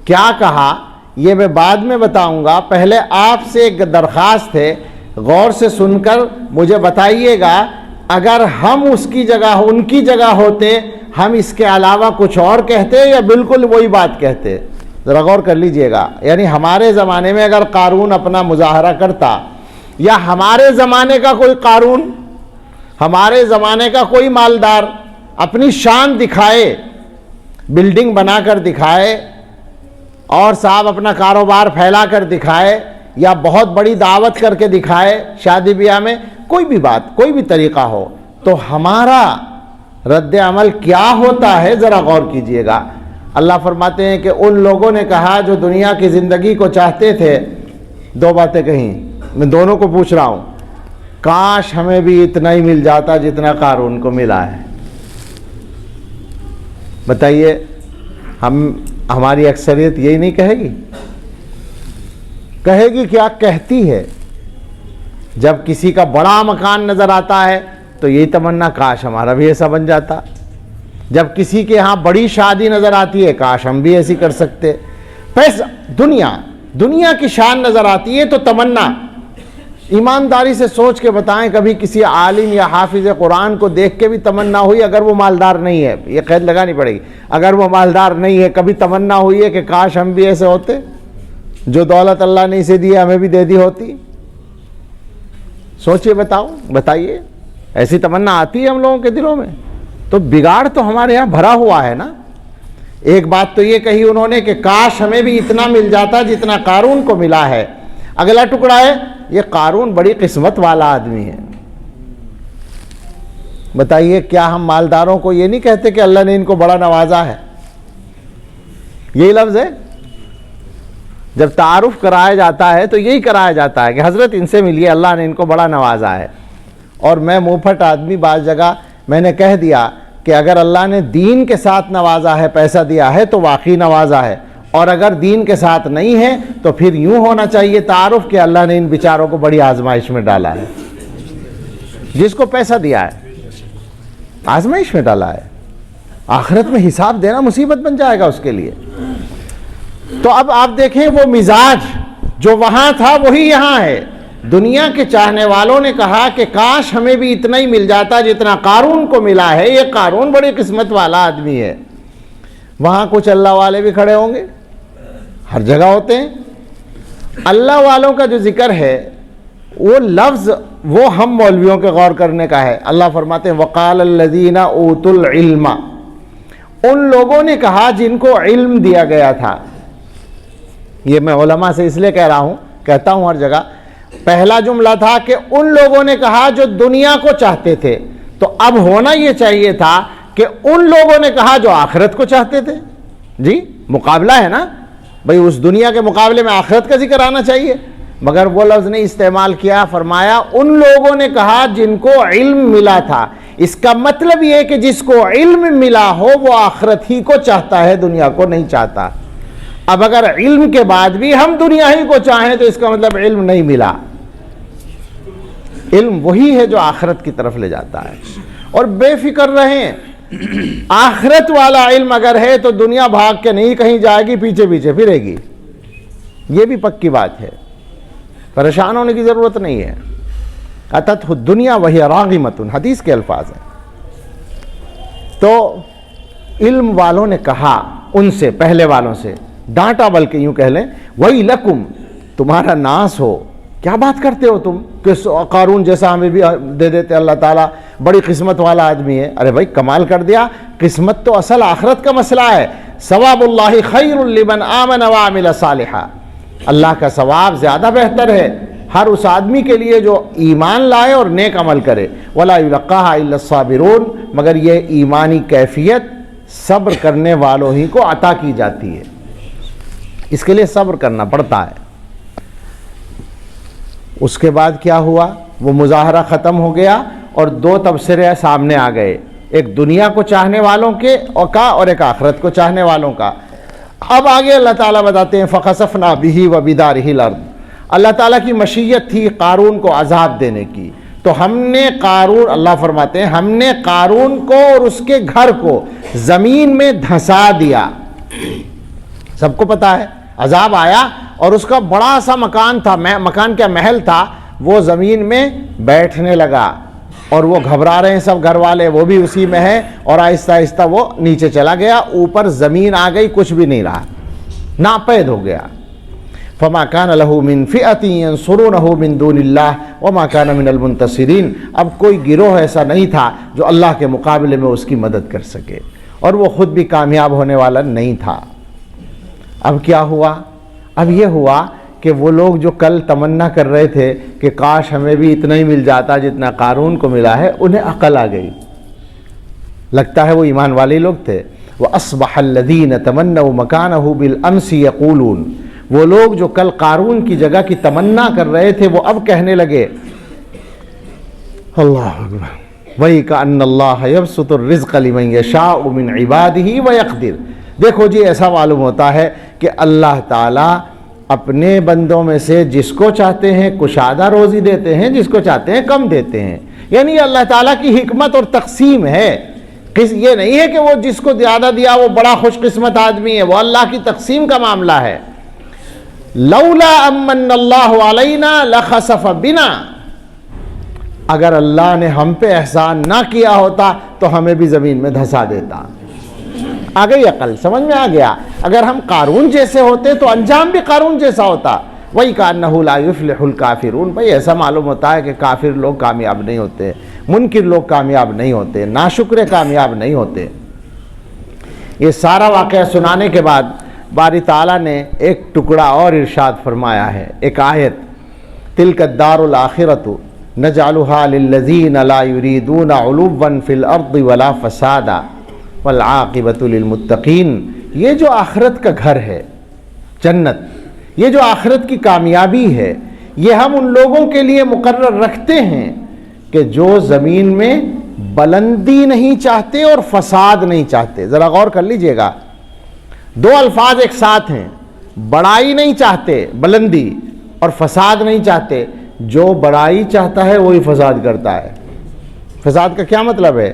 کیا کہا یہ میں بعد میں بتاؤں گا، پہلے آپ سے ایک درخواست ہے، غور سے سن کر مجھے بتائیے گا اگر ہم اس کی جگہ ان کی جگہ ہوتے ہم اس کے علاوہ کچھ اور کہتے یا بالکل وہی بات کہتے؟ ذرا غور کر لیجئے گا۔ یعنی ہمارے زمانے میں اگر قارون اپنا مظاہرہ کرتا، یا ہمارے زمانے کا کوئی قارون، ہمارے زمانے کا کوئی مالدار اپنی شان دکھائے، بلڈنگ بنا کر دکھائے، اور صاحب اپنا کاروبار پھیلا کر دکھائے، یا بہت بڑی دعوت کر کے دکھائے شادی بیاہ میں، کوئی بھی بات، کوئی بھی طریقہ ہو، تو ہمارا رد عمل کیا ہوتا ہے ذرا غور کیجئے گا۔ اللہ فرماتے ہیں کہ ان لوگوں نے کہا جو دنیا کی زندگی کو چاہتے تھے، دو باتیں کہیں، میں دونوں کو پوچھ رہا ہوں، کاش ہمیں بھی اتنا ہی مل جاتا جتنا قارون کو ملا ہے۔ بتائیے ہماری اکثریت یہی نہیں کہے گی؟ کہے گی کیا کہتی ہے؟ جب کسی کا بڑا مکان نظر آتا ہے تو یہی تمنا، کاش ہمارا بھی ایسا بن جاتا۔ جب کسی کے ہاں بڑی شادی نظر آتی ہے، کاش ہم بھی ایسی کر سکتے۔ پیسہ، دنیا کی شان نظر آتی ہے تو تمنا۔ ایمانداری سے سوچ کے بتائیں کبھی کسی عالم یا حافظ قرآن کو دیکھ کے بھی تمنا ہوئی؟ اگر وہ مالدار نہیں ہے، یہ قید لگانی پڑے گی، اگر وہ مالدار نہیں ہے کبھی تمنا ہوئی ہے کہ کاش ہم بھی ایسے ہوتے، جو دولت اللہ نے اسے دی ہمیں بھی دے دی ہوتی؟ سوچئے، بتائیے، ایسی تمنا آتی ہے ہم لوگوں کے دلوں میں؟ تو بگاڑ تو ہمارے یہاں بھرا ہوا ہے نا۔ ایک بات تو یہ کہی انہوں نے کہ کاش ہمیں بھی اتنا مل جاتا جتنا قارون کو ملا ہے، اگلا ٹکڑا ہے یہ قارون بڑی قسمت والا آدمی ہے. بتائیے کیا ہم مالداروں کو یہ نہیں کہتے کہ اللہ نے ان کو بڑا نوازا ہے؟ یہی لفظ ہے. جب تعارف کرایا جاتا ہے تو یہی کرایا جاتا ہے کہ حضرت ان سے ملیے، اللہ نے ان کو بڑا نوازا ہے. اور میں منہ پھٹ آدمی، بعض جگہ میں نے کہہ دیا کہ اگر اللہ نے دین کے ساتھ نوازا ہے، پیسہ دیا ہے تو واقعی نوازا ہے، اور اگر دین کے ساتھ نہیں ہے تو پھر یوں ہونا چاہیے تعارف کہ اللہ نے ان بیچاروں کو بڑی آزمائش میں ڈالا ہے. جس کو پیسہ دیا ہے آزمائش میں ڈالا ہے، آخرت میں حساب دینا مصیبت بن جائے گا اس کے لیے. تو اب آپ دیکھیں وہ مزاج جو وہاں تھا وہی یہاں ہے. دنیا کے چاہنے والوں نے کہا کہ کاش ہمیں بھی اتنا ہی مل جاتا جتنا قارون کو ملا ہے، یہ قارون بڑی قسمت والا آدمی ہے. وہاں کچھ اللہ والے بھی کھڑے ہوں گے، ہر جگہ ہوتے ہیں. اللہ والوں کا جو ذکر ہے وہ لفظ وہ ہم مولویوں کے غور کرنے کا ہے. اللہ فرماتے ہیں وقال الذین اوتوا العلم، ان لوگوں نے کہا جن کو علم دیا گیا تھا. یہ میں علماء سے اس لیے کہہ رہا ہوں، کہتا ہوں ہر جگہ. پہلا جملہ تھا کہ ان لوگوں نے کہا جو دنیا کو چاہتے تھے، تو اب ہونا یہ چاہیے تھا کہ ان لوگوں نے کہا جو آخرت کو چاہتے تھے. جی مقابلہ ہے نا بھئی، اس دنیا کے مقابلے میں آخرت کا ذکر آنا چاہیے، مگر وہ لفظ نہیں استعمال کیا. فرمایا ان لوگوں نے کہا جن کو علم ملا تھا. اس کا مطلب یہ کہ جس کو علم ملا ہو وہ آخرت ہی کو چاہتا ہے، دنیا کو نہیں چاہتا. اب اگر علم کے بعد بھی ہم دنیا ہی کو چاہیں تو اس کا مطلب علم نہیں ملا. علم وہی ہے جو آخرت کی طرف لے جاتا ہے. اور بے فکر رہیں، آخرت والا علم اگر ہے تو دنیا بھاگ کے نہیں کہیں جائے گی، پیچھے پیچھے پھرے گی. یہ بھی پکی بات ہے، پریشان ہونے کی ضرورت نہیں ہے. اتتہ الدنیا وہی راغمۃ، حدیث کے الفاظ ہیں. تو علم والوں نے کہا ان سے، پہلے والوں سے ڈانٹا، بلکہ یوں کہہ لیں وَيْلَكُمْ، تمہارا ناس ہو، کیا بات کرتے ہو تم کہ قارون جیسا ہمیں بھی دے دیتے، اللہ تعالیٰ بڑی قسمت والا آدمی ہے. ارے بھائی کمال کر دیا. قسمت تو اصل آخرت کا مسئلہ ہے. ثواب اللہ خیر لمن آمن وعمل صالحا، اللہ کا ثواب زیادہ بہتر ہے ہر اس آدمی کے لیے جو ایمان لائے اور نیک عمل کرے. ولا یلقاها الا الصابرون، مگر یہ ایمانی کیفیت صبر کرنے والوں ہی کو عطا کی جاتی ہے. اس کے لیے صبر کرنا پڑتا ہے. اس کے بعد کیا ہوا؟ وہ مظاہرہ ختم ہو گیا اور دو تبصرے سامنے آ گئے، ایک دنیا کو چاہنے والوں کے اور ایک آخرت کو چاہنے والوں کا. اب آگے اللہ تعالیٰ بتاتے ہیں فَخَسَفْنَا بِهِ وَبِدَارِهِ الْأَرْضَ. اللہ تعالیٰ کی مشیت تھی قارون کو عذاب دینے کی، تو ہم نے قارون، اللہ فرماتے ہیں ہم نے قارون کو اور اس کے گھر کو زمین میں دھسا دیا. سب کو پتا ہے عذاب آیا اور اس کا بڑا سا مکان تھا، مکان کیا محل تھا، وہ زمین میں بیٹھنے لگا. اور وہ گھبرا رہے ہیں سب گھر والے، وہ بھی اسی میں ہے، اور آہستہ آہستہ وہ نیچے چلا گیا. اوپر زمین آ گئی، کچھ بھی نہیں رہا، ناپید ہو گیا. فما كان له من فئة ينصرونه من دون الله وما كان من المنتصرين. اب کوئی گروہ ایسا نہیں تھا جو اللہ کے مقابلے میں اس کی مدد کر سکے، اور وہ خود بھی کامیاب ہونے والا نہیں تھا. اب کیا ہوا؟ اب یہ ہوا کہ وہ لوگ جو کل تمنا کر رہے تھے کہ کاش ہمیں بھی اتنا ہی مل جاتا جتنا قارون کو ملا ہے، انہیں عقل آ گئی. لگتا ہے وہ ایمان والے لوگ تھے. وَأَصْبَحَ الَّذِينَ تَمَنَّوْا مَكَانَهُ بِالْأَمْسِ يَقُولُونَ. وہ لوگ جو کل قارون کی جگہ کی تمنا کر رہے تھے وہ اب کہنے لگے اللہ اکبر وَيْكَأَنَّ اللَّهَ يَبْسُطُ الرِّزْقَ لِمَنْ يَشَاءُ مِنْ عِبَادِهِ وَيَقْدِرُ. دیکھو جی ایسا معلوم ہوتا ہے کہ اللہ تعالیٰ اپنے بندوں میں سے جس کو چاہتے ہیں کشادہ روزی دیتے ہیں، جس کو چاہتے ہیں کم دیتے ہیں. یعنی اللہ تعالیٰ کی حکمت اور تقسیم ہے. یہ نہیں ہے کہ وہ جس کو زیادہ دیا وہ بڑا خوش قسمت آدمی ہے، وہ اللہ کی تقسیم کا معاملہ ہے. لولا امن اللہ علینا لخسف بنا، اگر اللہ نے ہم پہ احسان نہ کیا ہوتا تو ہمیں بھی زمین میں دھسا دیتا. آ گئی عقل، سمجھ میں آ گیا. اگر ہم قارون جیسے ہوتے تو انجام بھی قارون جیسا ہوتا. وَإِكَأَنَّهُ لَا يُفْلِحُ الْكَافِرُونَ. بھائی ایسا معلوم ہوتا ہے کہ کافر لوگ کامیاب نہیں ہوتے، منکر لوگ کامیاب نہیں ہوتے، ناشکر کامیاب نہیں ہوتے. یہ سارا واقعہ سنانے کے بعد باری تعالیٰ نے ایک ٹکڑا اور ارشاد فرمایا ہے، ایک آیت تلک الدار الآخرۃ نجعلها للذین لا یریدون علوا فی الارض ولا فسادا والعاقبۃ للمتقین. یہ جو آخرت کا گھر ہے جنت، یہ جو آخرت کی کامیابی ہے، یہ ہم ان لوگوں کے لیے مقرر رکھتے ہیں کہ جو زمین میں بلندی نہیں چاہتے اور فساد نہیں چاہتے. ذرا غور کر لیجئے گا، دو الفاظ ایک ساتھ ہیں، بڑائی نہیں چاہتے بلندی اور فساد نہیں چاہتے. جو بڑائی چاہتا ہے وہی فساد کرتا ہے. فساد کا کیا مطلب ہے؟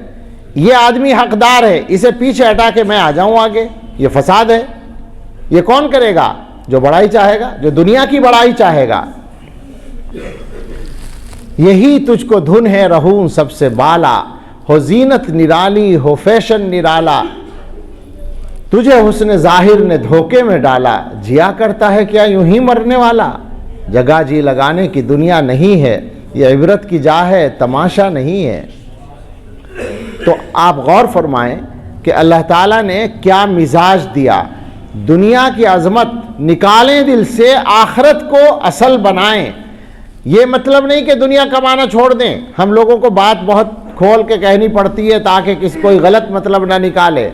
یہ آدمی حقدار ہے، اسے پیچھے ہٹا کے میں آ جاؤں آگے، یہ فساد ہے. یہ کون کرے گا؟ جو بڑائی چاہے گا، جو دنیا کی بڑائی چاہے گا. یہی تجھ کو دھن ہے رہوں سب سے بالا، ہو زینت نرالی ہو فیشن نرالا، تجھے حسن ظاہر نے دھوکے میں ڈالا، جیا کرتا ہے کیا یوں ہی مرنے والا. جگہ جی لگانے کی دنیا نہیں ہے، یہ عبرت کی جا ہے تماشا نہیں ہے. تو آپ غور فرمائیں کہ اللہ تعالیٰ نے کیا مزاج دیا. دنیا کی عظمت نکالیں دل سے، آخرت کو اصل بنائیں. یہ مطلب نہیں کہ دنیا کمانا چھوڑ دیں. ہم لوگوں کو بات بہت کھول کے کہنی پڑتی ہے تاکہ کوئی غلط مطلب نہ نکالے.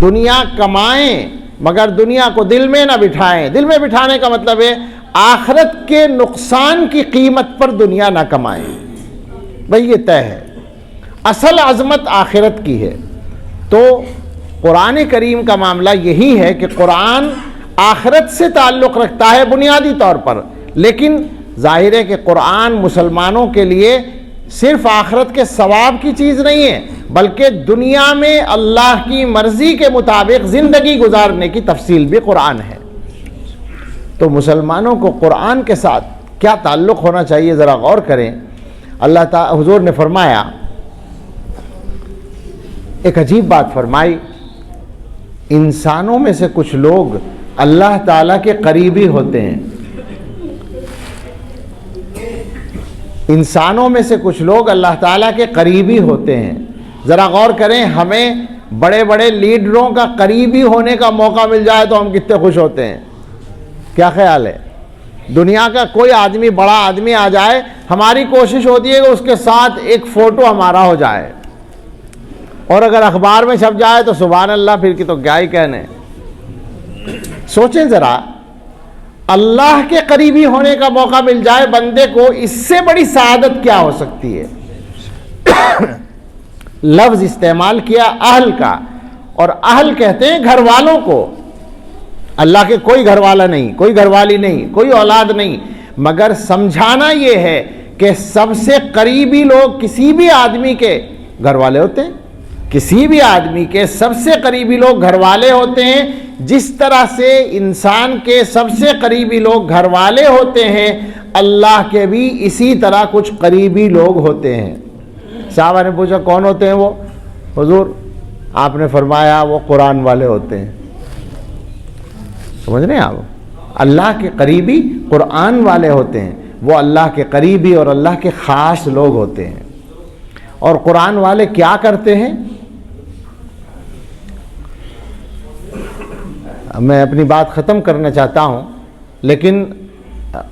دنیا کمائیں مگر دنیا کو دل میں نہ بٹھائیں. دل میں بٹھانے کا مطلب ہے آخرت کے نقصان کی قیمت پر دنیا نہ کمائیں. بھئی یہ طے ہے، اصل عظمت آخرت کی ہے. تو قرآن کریم کا معاملہ یہی ہے کہ قرآن آخرت سے تعلق رکھتا ہے بنیادی طور پر، لیکن ظاہر ہے کہ قرآن مسلمانوں کے لیے صرف آخرت کے ثواب کی چیز نہیں ہے، بلکہ دنیا میں اللہ کی مرضی کے مطابق زندگی گزارنے کی تفصیل بھی قرآن ہے. تو مسلمانوں کو قرآن کے ساتھ کیا تعلق ہونا چاہیے، ذرا غور کریں. اللہ تعالی حضور نے فرمایا، ایک عجیب بات فرمائی، انسانوں میں سے کچھ لوگ اللہ تعالیٰ کے قریبی ہوتے ہیں. انسانوں میں سے کچھ لوگ اللہ تعالیٰ کے قریبی ہوتے ہیں. ذرا غور کریں، ہمیں بڑے بڑے لیڈروں کا قریبی ہونے کا موقع مل جائے تو ہم کتنے خوش ہوتے ہیں. کیا خیال ہے؟ دنیا کا کوئی آدمی، بڑا آدمی آ جائے، ہماری کوشش ہوتی ہے کہ اس کے ساتھ ایک فوٹو ہمارا ہو جائے، اور اگر اخبار میں چھپ جائے تو سبحان اللہ، پھر کی تو کیا ہی کہنے. سوچیں ذرا، اللہ کے قریبی ہونے کا موقع مل جائے بندے کو، اس سے بڑی سعادت کیا ہو سکتی ہے. لفظ استعمال کیا اہل کا، اور اہل کہتے ہیں گھر والوں کو. اللہ کے کوئی گھر والا نہیں، کوئی گھر والی نہیں، کوئی اولاد نہیں، مگر سمجھانا یہ ہے کہ سب سے قریبی لوگ کسی بھی آدمی کے گھر والے ہوتے ہیں. کسی بھی آدمی کے سب سے قریبی لوگ گھر والے ہوتے ہیں. جس طرح سے انسان کے سب سے قریبی لوگ گھر والے ہوتے ہیں، اللہ کے بھی اسی طرح کچھ قریبی لوگ ہوتے ہیں. صحابہ نے پوچھا کون ہوتے ہیں وہ؟ حضور آپ نے فرمایا وہ قرآن والے ہوتے ہیں. سمجھ رہے ہیں آپ؟ اللہ کے قریبی قرآن والے ہوتے ہیں، وہ اللہ کے قریبی اور اللہ کے خاص لوگ ہوتے ہیں. اور قرآن والے کیا کرتے ہیں؟ میں اپنی بات ختم کرنا چاہتا ہوں، لیکن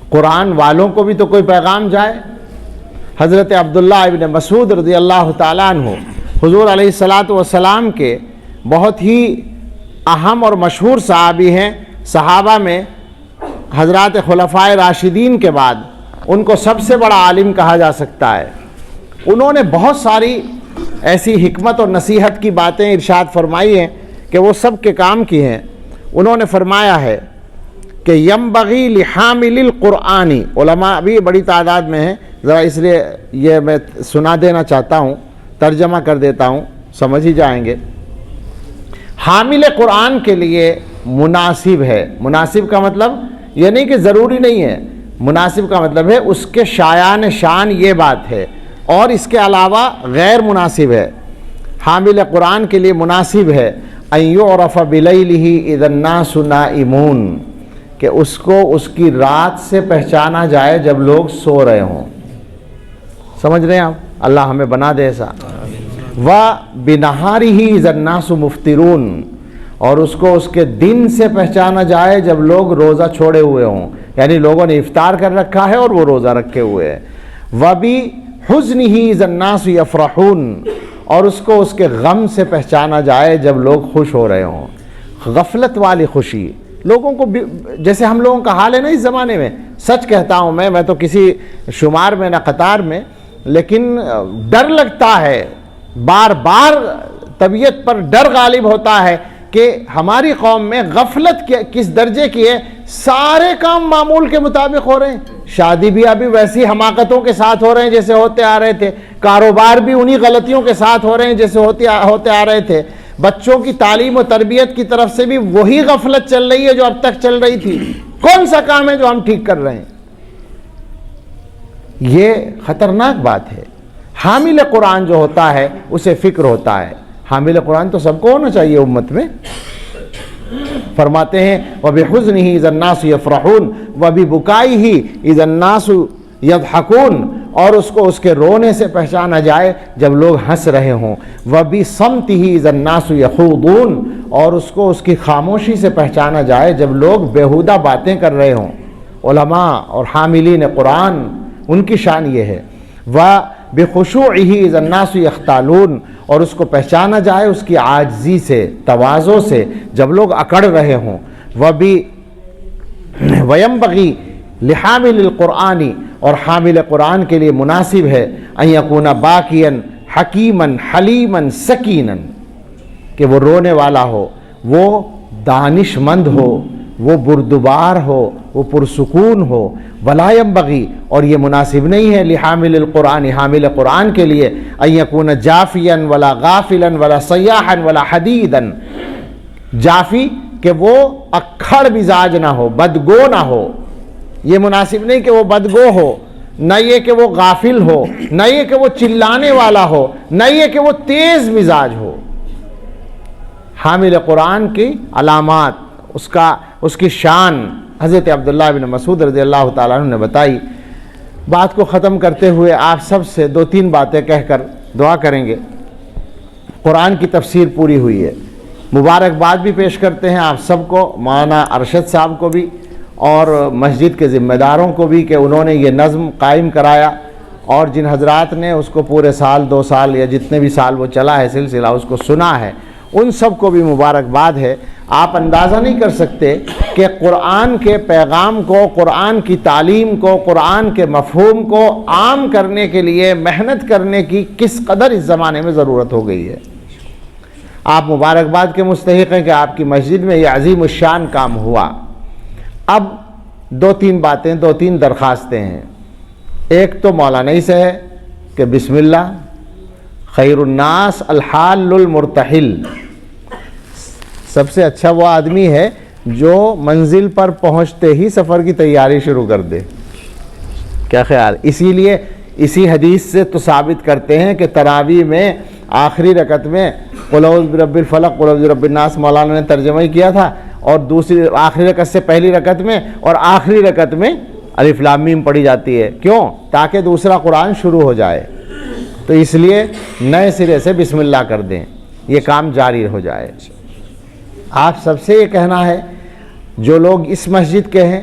قرآن والوں کو بھی تو کوئی پیغام جائے. حضرت عبداللہ ابن مسعود رضی اللہ تعالیٰ عنہ حضور علیہ الصلاۃ والسلام کے بہت ہی اہم اور مشہور صحابی ہیں. صحابہ میں حضرات خلفائے راشدین کے بعد ان کو سب سے بڑا عالم کہا جا سکتا ہے. انہوں نے بہت ساری ایسی حکمت اور نصیحت کی باتیں ارشاد فرمائی ہیں کہ وہ سب کے کام کی ہیں. انہوں نے فرمایا ہے کہ ینبغی لحامل القرآنی، علماء بھی بڑی تعداد میں ہیں، ذرا اس لیے یہ میں سنا دینا چاہتا ہوں، ترجمہ کر دیتا ہوں، سمجھ ہی جائیں گے. حامل قرآن کے لیے مناسب ہے. مناسب کا مطلب یہ نہیں کہ ضروری نہیں ہے، مناسب کا مطلب ہے اس کے شایان شان یہ بات ہے، اور اس کے علاوہ غیر مناسب ہے. حامل قرآن کے لیے مناسب ہے ان یعرف بلیلہ اذا الناس نائمون، کہ اس کو اس کی رات سے پہچانا جائے جب لوگ سو رہے ہوں. سمجھ رہے ہیں آپ؟ اللہ ہمیں بنا دے ایسا. وَبِنَهَارِهِ اذا النَّاسُ مُفْطِرُونَ، اور اس کو اس کے دن سے پہچانا جائے جب لوگ روزہ چھوڑے ہوئے ہوں، یعنی لوگوں نے افطار کر رکھا ہے اور وہ روزہ رکھے ہوئے ہیں۔ وَبِحُزْنِهِ إِذَا النَّاسُ يَفْرَحُونَ، اور اس کو اس کے غم سے پہچانا جائے جب لوگ خوش ہو رہے ہوں۔ غفلت والی خوشی لوگوں کو جیسے ہم لوگوں کا حال ہے نا اس زمانے میں، سچ کہتا ہوں میں تو کسی شمار میں نہ قطار میں، لیکن ڈر لگتا ہے، بار بار طبیعت پر ڈر غالب ہوتا ہے کہ ہماری قوم میں غفلت کس درجے کی ہے۔ سارے کام معمول کے مطابق ہو رہے ہیں، شادی بیاہ بھی ویسی حماقتوں کے ساتھ ہو رہے ہیں جیسے ہوتے آ رہے تھے، کاروبار بھی انہی غلطیوں کے ساتھ ہو رہے ہیں جیسے ہوتے آ رہے تھے، بچوں کی تعلیم و تربیت کی طرف سے بھی وہی غفلت چل رہی ہے جو اب تک چل رہی تھی۔ کون سا کام ہے جو ہم ٹھیک کر رہے ہیں؟ یہ خطرناک بات ہے۔ حامل قرآن جو ہوتا ہے اسے فکر ہوتا ہے، حامل قرآن تو سب کو ہونا چاہیے امت میں۔ فرماتے ہیں وَبِحُزْنِهِ إِذَا النَّاسُ يَفْرَحُونَ وَبِبُكَائِهِ إِذَا النَّاسُ يَضْحَكُونَ، اور اس کو اس کے رونے سے پہچانا جائے جب لوگ ہنس رہے ہوں۔ وَبِصَمْتِهِ إِذَا النَّاسُ يَخُوضُونَ، اور اس کو اس کی خاموشی سے پہچانا جائے جب لوگ بیہودہ باتیں کر رہے ہوں۔ علماء اور حاملین قرآن ان کی شان یہ ہے۔ وَبِخُشُوعِهِ إِذَا النَّاسُ يَخْتَالُونَ، اور اس کو پہچانا جائے اس کی عاجزی سے، تواضع سے جب لوگ اکڑ رہے ہوں۔ وَيَنبَغِي لِحَامِلِ الْقُرْآنِ، اور حامل قرآن کے لیے مناسب ہے أَن يَكُونَ بَاكِيًا حَكِيمًا حَلِيمًا سَكِينًا، کہ وہ رونے والا ہو، وہ دانش مند ہو، وہ بردبار ہو، وہ پرسکون ہو۔ ولا ينبغي، اور یہ مناسب نہیں ہے لحامل القرآن، حامل قرآن کے لیے ان يكون جافیا ولا غافلا ولا صیاحا ولا حدیدا، جافی کہ وہ اکھڑ مزاج نہ ہو، بدگو نہ ہو، یہ مناسب نہیں کہ وہ بدگو ہو، نہ یہ کہ وہ غافل ہو، نہ یہ کہ وہ چلانے والا ہو، نہ یہ کہ وہ تیز مزاج ہو۔ حامل قرآن کی علامات، اس کی شان حضرت عبداللہ بن مسعود رضی اللہ تعالیٰ عنہ نے بتائی۔ بات کو ختم کرتے ہوئے آپ سب سے 2-3 باتیں کہہ کر دعا کریں گے۔ قرآن کی تفسیر پوری ہوئی ہے، مبارکباد بھی پیش کرتے ہیں آپ سب کو، مولانا ارشد صاحب کو بھی اور مسجد کے ذمہ داروں کو بھی کہ انہوں نے یہ نظم قائم کرایا، اور جن حضرات نے اس کو پورے سال 2 سال یا جتنے بھی سال وہ چلا ہے سلسلہ اس کو سنا ہے، ان سب کو بھی مبارکباد ہے۔ آپ اندازہ نہیں کر سکتے کہ قرآن کے پیغام کو، قرآن کی تعلیم کو، قرآن کے مفہوم کو عام کرنے کے لیے محنت کرنے کی کس قدر اس زمانے میں ضرورت ہو گئی ہے۔ آپ مبارکباد کے مستحق ہیں کہ آپ کی مسجد میں یہ عظیم الشان کام ہوا۔ اب 2-3 باتیں، 2-3 درخواستیں ہیں۔ ایک تو مولانا سے ہے کہ بسم اللہ، خیر الناس الحال المرتحل، سب سے اچھا وہ آدمی ہے جو منزل پر پہنچتے ہی سفر کی تیاری شروع کر دے۔ کیا خیال؟ اسی لیے اسی حدیث سے تو ثابت کرتے ہیں کہ تراویح میں آخری رکعت میں قل اعوذ برب الفلق قل اعوذ برب الناس مولانا نے ترجمہ ہی کیا تھا، اور دوسری آخری رکعت سے پہلی رکعت میں اور آخری رکعت میں الف لام میم پڑھی جاتی ہے۔ کیوں؟ تاکہ دوسرا قرآن شروع ہو جائے، تو اس لیے نئے سرے سے بسم اللہ کر دیں، یہ کام جاری ہو جائے۔ آپ سب سے یہ کہنا ہے، جو لوگ اس مسجد کے ہیں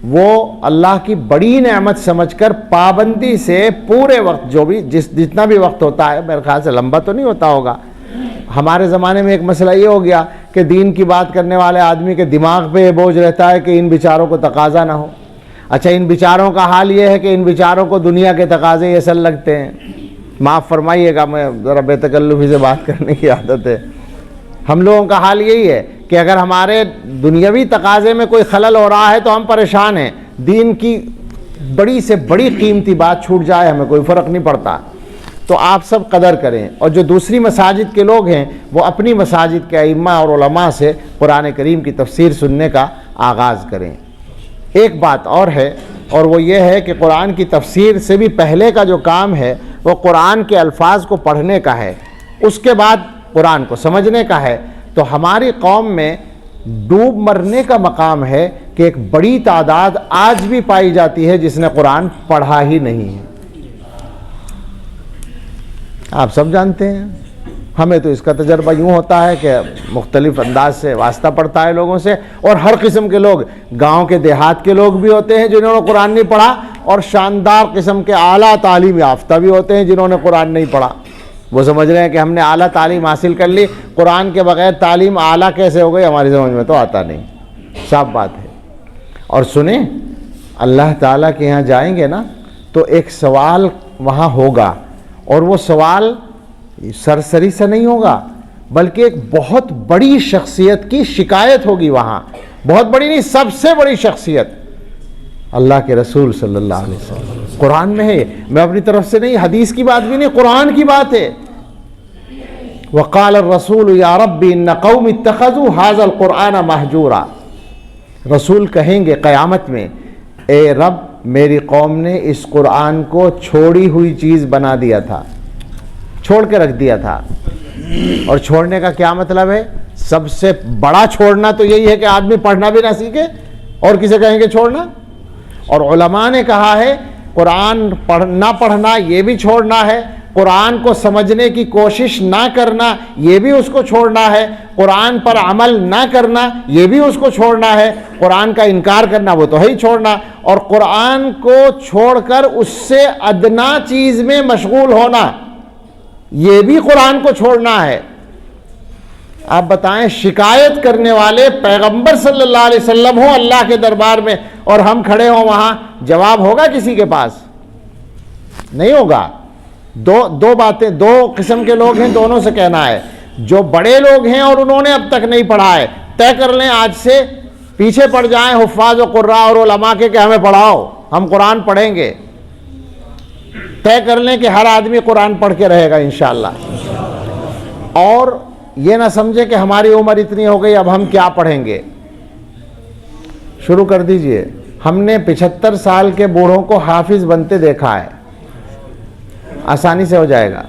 وہ اللہ کی بڑی نعمت سمجھ کر پابندی سے پورے وقت، جو بھی جتنا بھی وقت ہوتا ہے، میرے خیال سے لمبا تو نہیں ہوتا ہوگا۔ ہمارے زمانے میں ایک مسئلہ یہ ہو گیا کہ دین کی بات کرنے والے آدمی کے دماغ پہ یہ بوجھ رہتا ہے کہ ان بیچاروں کو تقاضا نہ ہو۔ اچھا، ان بیچاروں کا حال یہ ہے کہ ان بیچاروں کو دنیا کے تقاضے یہ اصل لگتے ہیں۔ معاف فرمائیے گا، میں ذرا بے تکلفی سے بات کرنے کی عادت ہے۔ ہم لوگوں کا حال یہی ہے کہ اگر ہمارے دنیاوی تقاضے میں کوئی خلل ہو رہا ہے تو ہم پریشان ہیں، دین کی بڑی سے بڑی قیمتی بات چھوٹ جائے ہمیں کوئی فرق نہیں پڑتا۔ تو آپ سب قدر کریں، اور جو دوسری مساجد کے لوگ ہیں وہ اپنی مساجد کے ائمہ اور علماء سے قرآن کریم کی تفسیر سننے کا آغاز کریں۔ ایک بات اور ہے، اور وہ یہ ہے کہ قرآن کی تفسیر سے بھی پہلے کا جو کام ہے وہ قرآن کے الفاظ کو پڑھنے کا ہے، اس کے بعد قرآن کو سمجھنے کا ہے۔ تو ہماری قوم میں ڈوب مرنے کا مقام ہے کہ ایک بڑی تعداد آج بھی پائی جاتی ہے جس نے قرآن پڑھا ہی نہیں ہے۔ آپ سب جانتے ہیں ہمیں تو اس کا تجربہ یوں ہوتا ہے کہ مختلف انداز سے واسطہ پڑتا ہے لوگوں سے، اور ہر قسم کے لوگ، گاؤں کے دیہات کے لوگ بھی ہوتے ہیں جنہوں نے قرآن نہیں پڑھا، اور شاندار قسم کے اعلیٰ تعلیم یافتہ بھی ہوتے ہیں جنہوں نے قرآن نہیں پڑھا۔ وہ سمجھ رہے ہیں کہ ہم نے اعلیٰ تعلیم حاصل کر لی، قرآن کے بغیر تعلیم اعلیٰ کیسے ہو گئی، ہماری سمجھ میں تو آتا نہیں، صاف بات ہے۔ اور سنیں، اللہ تعالیٰ کے یہاں جائیں گے نا تو ایک سوال وہاں ہوگا، اور وہ سوال سرسری سے نہیں ہوگا، بلکہ ایک بہت بڑی شخصیت کی شکایت ہوگی وہاں، بہت بڑی نہیں، سب سے بڑی شخصیت اللہ کے رسول صلی اللہ علیہ وسلم۔ قرآن میں ہے، میں اپنی طرف سے نہیں، حدیث کی بات بھی نہیں، قرآن کی بات ہے۔ وقال الرسول یا رب ان قوم اتخذوا هذا القرآن مہجورا، رسول کہیں گے قیامت میں، اے رب میری قوم نے اس قرآن کو چھوڑی ہوئی چیز بنا دیا تھا، چھوڑ کے رکھ دیا تھا۔ اور چھوڑنے کا کیا مطلب ہے؟ سب سے بڑا چھوڑنا تو یہی ہے کہ آدمی پڑھنا بھی نہ سیکھے، اور کسے کہیں گے چھوڑنا؟ اور علماء نے کہا ہے قرآن نہ پڑھنا یہ بھی چھوڑنا ہے، قرآن کو سمجھنے کی کوشش نہ کرنا یہ بھی اس کو چھوڑنا ہے، قرآن پر عمل نہ کرنا یہ بھی اس کو چھوڑنا ہے، قرآن کا انکار کرنا وہ تو ہے ہی چھوڑنا، اور قرآن کو چھوڑ کر اس سے ادنا چیز میں مشغول ہونا یہ بھی قرآن کو چھوڑنا ہے۔ آپ بتائیں، شکایت کرنے والے پیغمبر صلی اللہ علیہ وسلم ہوں اللہ کے دربار میں، اور ہم کھڑے ہوں وہاں، جواب ہوگا کسی کے پاس؟ نہیں ہوگا۔ دو باتیں، دو قسم کے لوگ ہیں، دونوں سے کہنا ہے۔ جو بڑے لوگ ہیں اور انہوں نے اب تک نہیں پڑھا ہے، طے کر لیں آج سے، پیچھے پڑ جائیں حفاظ و قراء اور علماء کے کہ ہمیں پڑھاؤ، ہم قرآن پڑھیں گے۔ طے کر لیں کہ ہر آدمی قرآن پڑھ کے رہے گا انشاءاللہ۔ اور یہ نہ سمجھے کہ ہماری عمر اتنی ہو گئی اب ہم کیا پڑھیں گے، شروع کر دیجئے۔ ہم نے 75 سال کے بوڑھوں کو حافظ بنتے دیکھا ہے، آسانی سے ہو جائے گا۔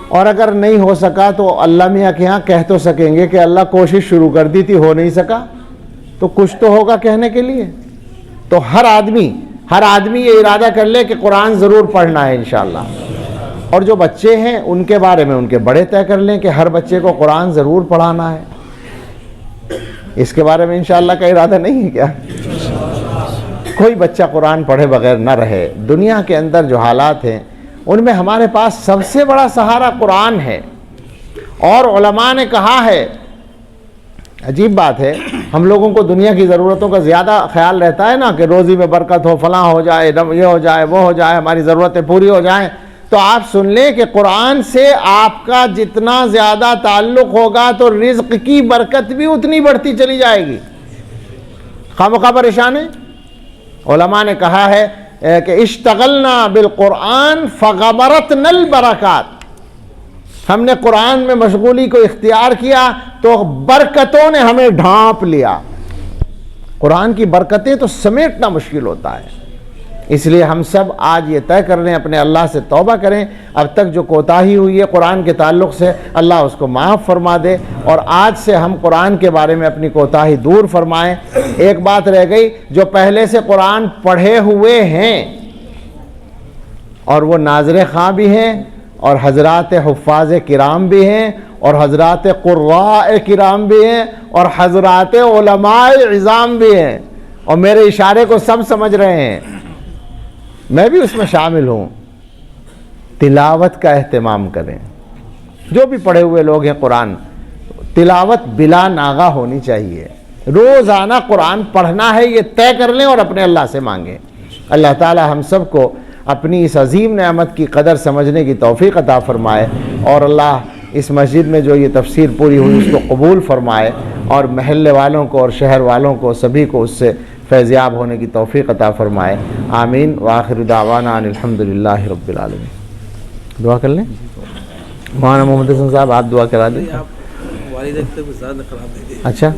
اور اگر نہیں ہو سکا تو اللہ میاں کے ہاں کہہ تو سکیں گے کہ اللہ کوشش شروع کر دی تھی، ہو نہیں سکا، تو کچھ تو ہوگا کہنے کے لیے۔ تو ہر آدمی یہ ارادہ کر لے کہ قرآن ضرور پڑھنا ہے انشاءاللہ۔ اور جو بچے ہیں ان کے بارے میں ان کے بڑے طے کر لیں کہ ہر بچے کو قرآن ضرور پڑھانا ہے۔ اس کے بارے میں انشاءاللہ کا ارادہ نہیں ہے کیا؟ کوئی بچہ قرآن پڑھے بغیر نہ رہے۔ دنیا کے اندر جو حالات ہیں ان میں ہمارے پاس سب سے بڑا سہارا قرآن ہے، اور علماء نے کہا ہے، عجیب بات ہے، ہم لوگوں کو دنیا کی ضرورتوں کا زیادہ خیال رہتا ہے نا کہ روزی میں برکت ہو، فلاں ہو جائے، یہ ہو جائے، وہ ہو جائے، ہماری ضرورتیں پوری ہو جائیں۔ تو آپ سن لیں کہ قرآن سے آپ کا جتنا زیادہ تعلق ہوگا تو رزق کی برکت بھی اتنی بڑھتی چلی جائے گی۔ خامخواہ پریشان ہے؟ علماء نے کہا ہے کہ اشتغلنا بالقرآن فغمرتنا البرکات، ہم نے قرآن میں مشغولی کو اختیار کیا تو برکتوں نے ہمیں ڈھانپ لیا۔ قرآن کی برکتیں تو سمیٹنا مشکل ہوتا ہے، اس لیے ہم سب آج یہ طے کر لیں، اپنے اللہ سے توبہ کریں، اب تک جو کوتاہی ہوئی ہے قرآن کے تعلق سے اللہ اس کو معاف فرما دے، اور آج سے ہم قرآن کے بارے میں اپنی کوتاہی دور فرمائیں۔ ایک بات رہ گئی، جو پہلے سے قرآن پڑھے ہوئے ہیں اور وہ ناظر خواں بھی ہیں، اور حضرات حفاظ کرام بھی ہیں، اور حضرات قراء کرام بھی ہیں، اور حضرات علماء عظام بھی ہیں، اور میرے اشارے کو سب سمجھ رہے ہیں، میں بھی اس میں شامل ہوں۔ تلاوت کا اہتمام کریں، جو بھی پڑھے ہوئے لوگ ہیں قرآن، تلاوت بلا ناغہ ہونی چاہیے، روزانہ قرآن پڑھنا ہے، یہ طے کر لیں اور اپنے اللہ سے مانگیں۔ اللہ تعالی ہم سب کو اپنی اس عظیم نعمت کی قدر سمجھنے کی توفیق عطا فرمائے، اور اللہ اس مسجد میں جو یہ تفسیر پوری ہوئی اس کو قبول فرمائے، اور محلے والوں کو اور شہر والوں کو سبھی کو اس سے فیضیاب ہونے کی توفیق عطا فرمائے۔ آمین۔ وآخر دعوانا ان الحمدللہ رب العالمین۔ دعا کر لیں۔ مولانا محمد حسن صاحب آپ دعا کرا دیں۔ اچھا،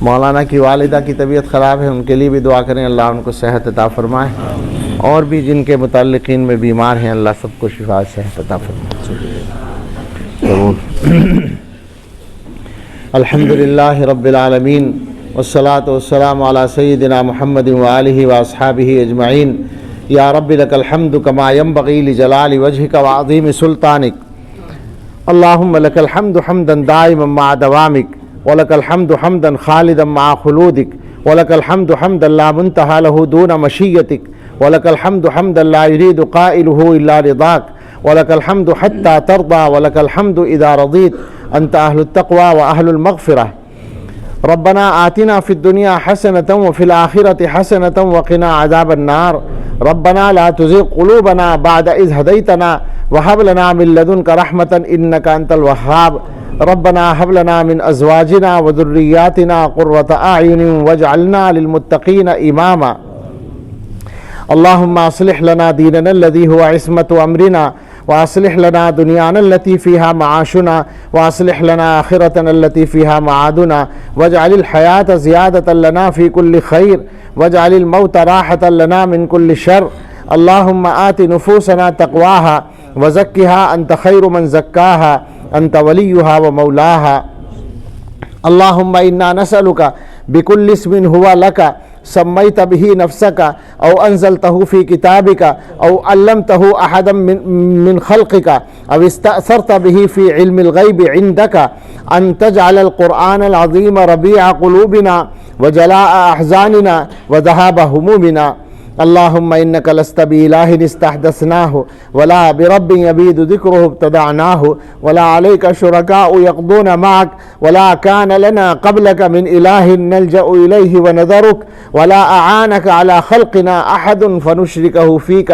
مولانا کی والدہ کی طبیعت خراب ہے، ان کے لیے بھی دعا کریں، اللہ ان کو صحت عطا فرمائے، اور بھی جن کے متعلقین میں بیمار ہیں اللہ سب کو شفا صحت عطا فرمائے۔ الحمدللہ رب العالمین، والصلاة والسلام علی سیدنا محمد وآلہ واصحابہ اجمعین۔ یا رب لک الحمد کما ینبغی لجلال وجہک وعظیم سلطانک، اللهم لك الحمد حمدا دائما مع دوامك، ولك الحمد حمدا خالدا مع خلودك، ولك الحمد حمدا لا منتهى له دون مشيتك، ولك الحمد حمدا لا يريد قائله إلا رضاك، ولك الحمد حتى ترضى، ولك الحمد إذا رضيت. أنت أهل التقوى وأهل المغفرة. ربنا آتنا في الدنيا حسنة وفي الآخرة حسنة وقنا عذاب النار. ربنا لا تزغ قلوبنا بعد إذ هديتنا وهب لنا من لدنك رحمة إنك أنت الوهاب. ربنا هب لنا من أزواجنا وذرياتنا قرة أعين واجعلنا للمتقين إماما. اللهم أصلح لنا ديننا الذي هو عصمة أمرنا، وأصلح لنا دنيانا التي فيها معاشنا، وأصلح لنا آخرتنا التي فيها معادنا، واجعل الحياة زيادة لنا في كل خير، واجعل الموت راحة لنا من كل شر. اللهم آت نفوسنا تقواها وزكها أنت خير من زكاها، أنت وليها ومولاها. اللهم إنا نسألك بكل اسم هو لك سميت به نفسك أو أنزلته في كتابك أو علمته أحدا من خلقك أو استأثرت به في علم الغيب عندك أن تجعل القرآن العظيم ربيع قلوبنا وجلاء أحزاننا وذهاب همومنا. اللهم إنك لست بإله استحدثناه ولا برب يبيد ذكره ابتدعناه ولا عليك شركاء يقضون معك ولا كان لنا قبلك من إله نلجأ إليه ونذرك ولا أعانك على خلقنا أحد فنشركه فيك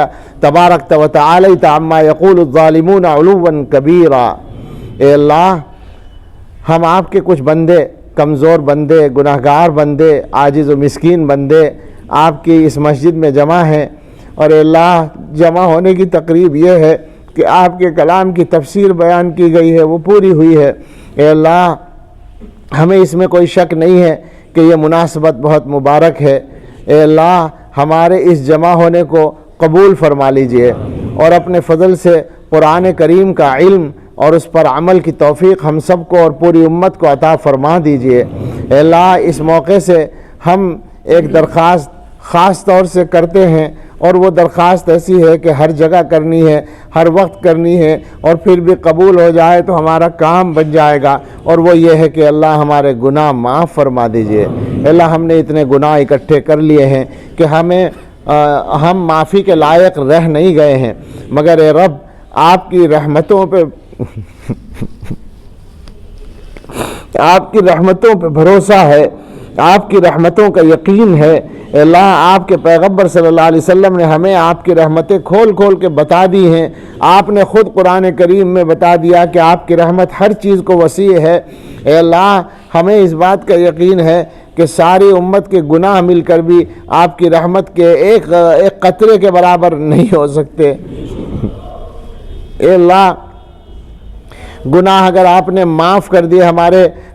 تباركت وتعاليت عما يقول الظالمون علوا كبيرا. اے اللہ، ہم آپ کے کچھ بندے، کمزور بندے، گناہگار بندے، عاجز و مسکین بندے آپ کی اس مسجد میں جمع ہیں، اور اے اللہ جمع ہونے کی تقریب یہ ہے کہ آپ کے کلام کی تفسیر بیان کی گئی ہے، وہ پوری ہوئی ہے۔ اے اللہ، ہمیں اس میں کوئی شک نہیں ہے کہ یہ مناسبت بہت مبارک ہے۔ اے اللہ، ہمارے اس جمع ہونے کو قبول فرما لیجئے اور اپنے فضل سے قرآن کریم کا علم اور اس پر عمل کی توفیق ہم سب کو اور پوری امت کو عطا فرما دیجئے۔ اے اللہ، اس موقع سے ہم ایک درخواست خاص طور سے کرتے ہیں، اور وہ درخواست ایسی ہے کہ ہر جگہ کرنی ہے، ہر وقت کرنی ہے، اور پھر بھی قبول ہو جائے تو ہمارا کام بن جائے گا، اور وہ یہ ہے کہ اللہ ہمارے گناہ معاف فرما دیجئے۔ اللہ، ہم نے اتنے گناہ اکٹھے کر لیے ہیں کہ ہم معافی کے لائق رہ نہیں گئے ہیں، مگر اے رب، آپ کی رحمتوں پہ آپ کی رحمتوں پہ بھروسہ ہے، آپ کی رحمتوں کا یقین ہے۔ اے اللہ، آپ کے پیغمبر صلی اللہ علیہ وسلم نے ہمیں آپ کی رحمتیں کھول کھول کے بتا دی ہیں۔ آپ نے خود قرآن کریم میں بتا دیا کہ آپ کی رحمت ہر چیز کو وسیع ہے۔ اے اللہ، ہمیں اس بات کا یقین ہے کہ ساری امت کے گناہ مل کر بھی آپ کی رحمت کے ایک قطرے کے برابر نہیں ہو سکتے۔ اے اللہ، گناہ اگر آپ نے معاف کر دیے،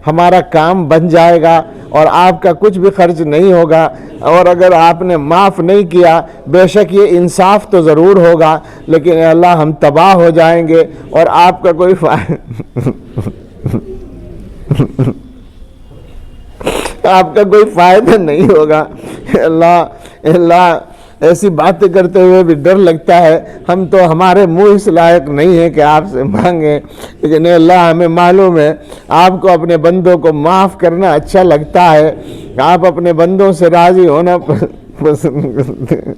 ہمارا کام بن جائے گا اور آپ کا کچھ بھی خرچ نہیں ہوگا، اور اگر آپ نے معاف نہیں کیا، بے شک یہ انصاف تو ضرور ہوگا، لیکن اے اللہ، ہم تباہ ہو جائیں گے اور آپ کا کوئی آپ کا کوئی فائدہ نہیں ہوگا۔ اے اللہ، ایسی باتیں کرتے ہوئے بھی ڈر لگتا ہے، ہم تو ہمارے منہ اس لائق نہیں ہیں کہ آپ سے مانگیں، لیکن اے اللہ، ہمیں معلوم ہے آپ کو اپنے بندوں کو معاف کرنا اچھا لگتا ہے، آپ اپنے بندوں سے راضی ہونا پسند کرتے ہیں۔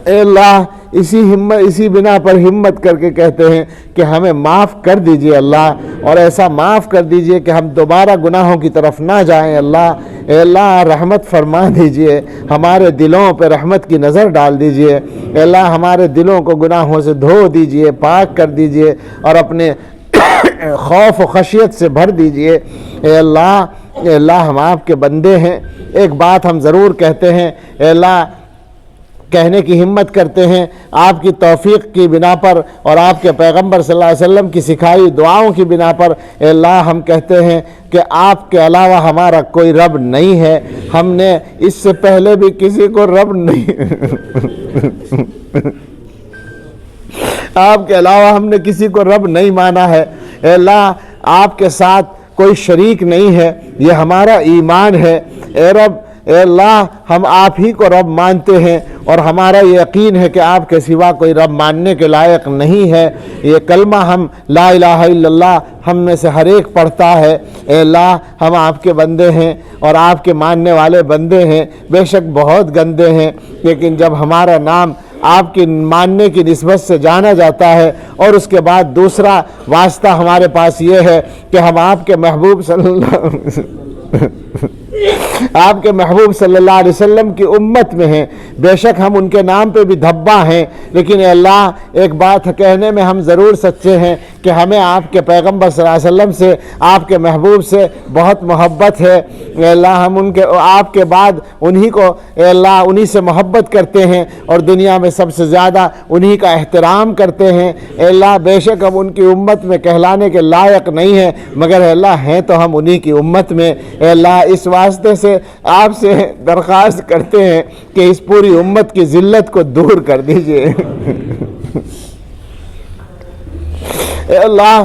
اے اللہ، اسی بنا پر ہمت کر کے کہتے ہیں کہ ہمیں معاف کر دیجئے اللہ، اور ایسا معاف کر دیجئے کہ ہم دوبارہ گناہوں کی طرف نہ جائیں۔ اللہ، اے اللہ، رحمت فرما دیجئے، ہمارے دلوں پہ رحمت کی نظر ڈال دیجئے۔ اے اللہ، ہمارے دلوں کو گناہوں سے دھو دیجئے، پاک کر دیجئے، اور اپنے خوف و خشیت سے بھر دیجئے۔ اے اللہ، ہم آپ کے بندے ہیں، ایک بات ہم ضرور کہتے ہیں، اے اللہ، کہنے کی ہمت کرتے ہیں آپ کی توفیق کی بنا پر اور آپ کے پیغمبر صلی اللہ علیہ وسلم کی سکھائی دعاؤں کی بنا پر۔ اے اللہ، ہم کہتے ہیں کہ آپ کے علاوہ ہمارا کوئی رب نہیں ہے، ہم نے اس سے پہلے بھی کسی کو رب نہیں آپ کے علاوہ ہم نے کسی کو رب نہیں مانا ہے۔ اے اللہ، آپ کے ساتھ کوئی شریک نہیں ہے، یہ ہمارا ایمان ہے۔ اے رب، اے اللہ ہم آپ ہی کو رب مانتے ہیں اور ہمارا یقین ہے کہ آپ کے سوا کوئی رب ماننے کے لائق نہیں ہے۔ یہ کلمہ ہم لا الہ الا اللہ ہم میں سے ہر ایک پڑھتا ہے۔ اے اللہ ہم آپ کے بندے ہیں اور آپ کے ماننے والے بندے ہیں، بے شک بہت گندے ہیں، لیکن جب ہمارا نام آپ کی ماننے کی نسبت سے جانا جاتا ہے اور اس کے بعد دوسرا واسطہ ہمارے پاس یہ ہے کہ ہم آپ کے محبوب صلی اللہ علیہ وسلم کی امت میں ہیں، بے شک ہم ان کے نام پہ بھی دھبا ہیں، لیکن اے اللہ ایک بات کہنے میں ہم ضرور سچے ہیں کہ ہمیں آپ کے پیغمبر صلی اللہ علیہ وسلم سے، آپ کے محبوب سے بہت محبت ہے۔ اے اللہ ہم آپ کے بعد انہی کو اے اللہ انہی سے محبت کرتے ہیں اور دنیا میں سب سے زیادہ انہی کا احترام کرتے ہیں۔ اے اللہ بے شک ہم ان کی امت میں کہلانے کے لائق نہیں ہیں، مگر اے اللہ ہیں تو ہم انہی کی امت میں۔ اے اللہ اس واسطے سے آپ سے درخواست کرتے ہیں کہ اس پوری امت کی ذلت کو دور کر دیجئے۔ اے اللہ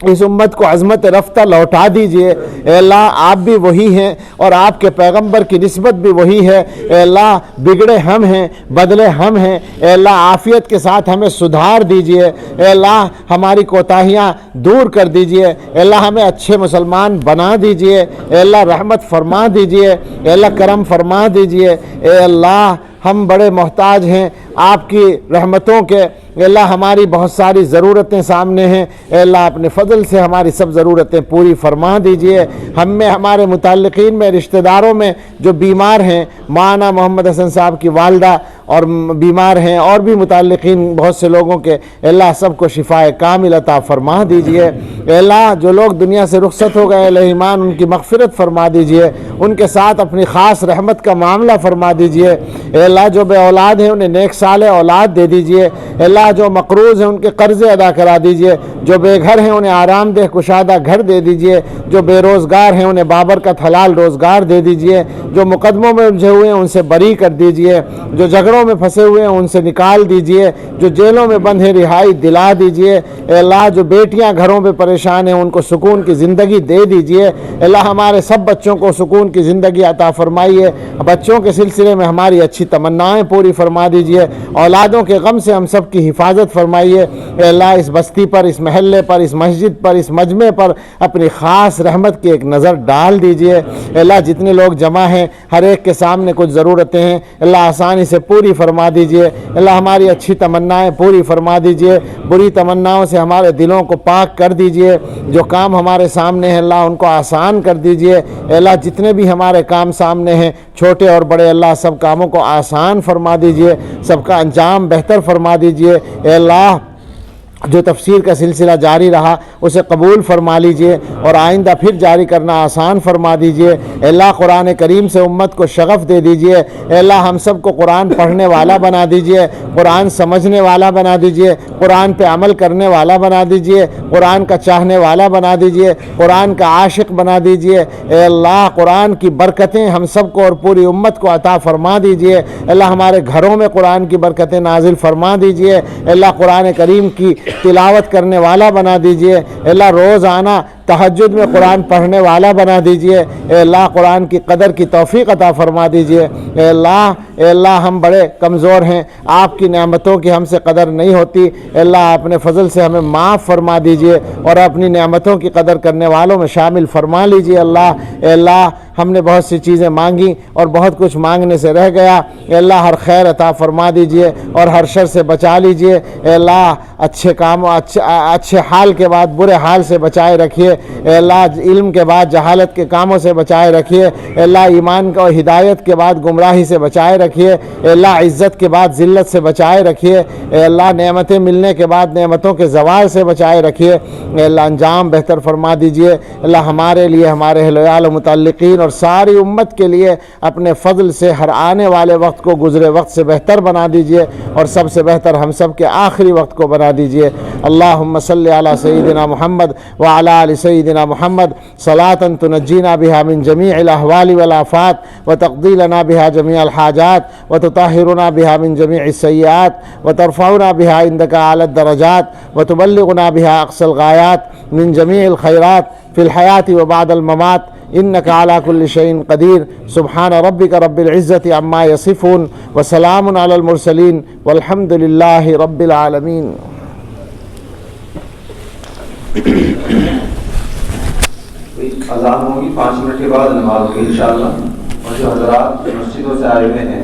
اس امت کو عظمت رفتہ لوٹا دیجئے۔ اے اللہ آپ بھی وہی ہیں اور آپ کے پیغمبر کی نسبت بھی وہی ہے۔ اے اللہ بگڑے ہم ہیں، بدلے ہم ہیں، اے اللہ عافیت کے ساتھ ہمیں سدھار دیجئے۔ اے اللہ ہماری کوتاہیاں دور کر دیجئے۔ اے اللہ ہمیں اچھے مسلمان بنا دیجئے۔ اے اللہ رحمت فرما دیجئے۔ اے اللہ کرم فرما دیجئے۔ اے اللہ ہم بڑے محتاج ہیں آپ کی رحمتوں کے۔ اے اللہ ہماری بہت ساری ضرورتیں سامنے ہیں، اے اللہ اپنے فضل سے ہماری سب ضرورتیں پوری فرما دیجئے۔ ہم میں، ہمارے متعلقین میں، رشتہ داروں میں جو بیمار ہیں، مولانا محمد حسن صاحب کی والدہ اور بیمار ہیں، اور بھی متعلقین بہت سے لوگوں کے، اے اللہ سب کو شفائے کامل عطا فرما دیجئے۔ اے اللہ جو لوگ دنیا سے رخصت ہو گئے الہ ایمان ان کی مغفرت فرما دیجئے، ان کے ساتھ اپنی خاص رحمت کا معاملہ فرما دیجئے۔ اے اللہ جو بے اولاد ہیں انہیں نیک صالح اولاد دے دیجئے۔ اے اللہ جو مقروض ہیں ان کے قرضے ادا کرا دیجئے، جو بے گھر ہیں انہیں آرام دہ کشادہ گھر دے دیجئے، جو بے روزگار ہیں انہیں بابرکت حلال روزگار دے دیجئے، جو مقدموں میں الجھے ہوئے ہیں ان سے بری کر دیجئے، جو جھگڑوں میں پھنسے ہوئے ہیں ان سے نکال دیجئے، جو جیلوں میں بند ہیں رہائی دلا دیجئے۔ اے اللہ جو بیٹیاں گھروں میں پریشان ہیں ان کو سکون کی زندگی دے دیجئے۔ اے اللہ ہمارے سب بچوں کو سکون کی زندگی عطا فرمائیے۔ بچوں کے سلسلے میں ہماری اچھی تمنائیں پوری فرما دیجئے، اولادوں کے غم سے ہم سب کی حفاظت فرمائیے۔ اے اللہ اس بستی پر، اس محلے پر، اس مسجد پر، اس مجمع پر اپنی خاص رحمت کی ایک نظر ڈال دیجئے۔ اے اللہ جتنے لوگ جمع ہیں ہر ایک کے سامنے کچھ ضرورتیں ہیں، اللہ آسانی سے پوری فرما دیجئے۔ اللہ ہماری اچھی تمنائیں پوری فرما دیجئے، بری تمناؤں سے ہمارے دلوں کو پاک کر دیجئے۔ جو کام ہمارے سامنے ہیں اللہ ان کو آسان کر دیجئے۔ اے اللہ جتنے بھی ہمارے کام سامنے ہیں چھوٹے اور بڑے، اللہ سب کاموں کو آسان فرما دیجئے، سب کا انجام بہتر فرما دیجئے۔ اے اللہ جو تفسیر کا سلسلہ جاری رہا اسے قبول فرما لیجئے اور آئندہ پھر جاری کرنا آسان فرما دیجئے۔ اے اللہ قرآن کریم سے امت کو شغف دے دیجئے۔ اے اللہ ہم سب کو قرآن پڑھنے والا بنا دیجئے، قرآن سمجھنے والا بنا دیجئے، قرآن پہ عمل کرنے والا بنا دیجئے، قرآن کا چاہنے والا بنا دیجئے، قرآن کا عاشق بنا دیجئے۔ اے اللہ قرآن کی برکتیں ہم سب کو اور پوری امت کو عطا فرما دیجئے۔ اے اللہ ہمارے گھروں میں قرآن کی برکتیں نازل فرما دیجئے۔ اے اللہ قرآن کریم کی تلاوت کرنے والا بنا دیجئے۔ اے اللہ روزانہ تہجد میں قرآن پڑھنے والا بنا دیجئے۔ اے اللہ قرآن کی قدر کی توفیق عطا فرما دیجئے۔ اے اللہ ہم بڑے کمزور ہیں، آپ کی نعمتوں کی ہم سے قدر نہیں ہوتی۔ اے اللہ اپنے فضل سے ہمیں معاف فرما دیجئے اور اپنی نعمتوں کی قدر کرنے والوں میں شامل فرما لیجئے۔ اے اللہ ہم نے بہت سی چیزیں مانگی اور بہت کچھ مانگنے سے رہ گیا، اے اللہ ہر خیر عطا فرما دیجئے اور ہر شر سے بچا لیجئے۔ اے اللہ اچھے کاموں، اچھے حال کے بعد برے حال سے بچائے رکھیے۔ اے اللہ علم کے بعد جہالت کے کاموں سے بچائے رکھیے۔ اے اللہ ایمان اور ہدایت کے بعد گمراہی سے بچائے رکھیے۔ اے اللہ عزت کے بعد ذلت سے بچائے رکھیے۔ اے اللہ نعمتیں ملنے کے بعد نعمتوں کے زوال سے بچائے رکھیے۔ اے اللہ انجام بہتر فرما دیجئے۔ اللہ ہمارے لیے، ہمارے اہل ویال و متعلقین اور ساری امت کے لیے اپنے فضل سے ہر آنے والے وقت کو گزرے وقت سے بہتر بنا دیجئے اور سب سے بہتر ہم سب کے آخری وقت کو بنا دیجئے۔ اللہم صلی علی سیدنا محمد وعلی آل سیدنا محمد صلاۃ تنجینا بها من جمیع الاحوال والآفات وتقضی لنا بها جمیع الحاجات وتطہرنا بها من جمیع السیئات وترفعنا بها عندك اعلی الدرجات وتبلغنا بها اقصى الغایات من جمیع الخیرات فی الحیاة وبعد الممات إنك على كل شيء قدير سبحان ربك رب العزة عما يصفون وسلام على المرسلين والحمد لله رب العالمين. اذان ہوگی 5 منٹ کے بعد نماز ہوگی انشاءاللہ. اور جو حضرات مسجدوں سے آئے ہوئے ہیں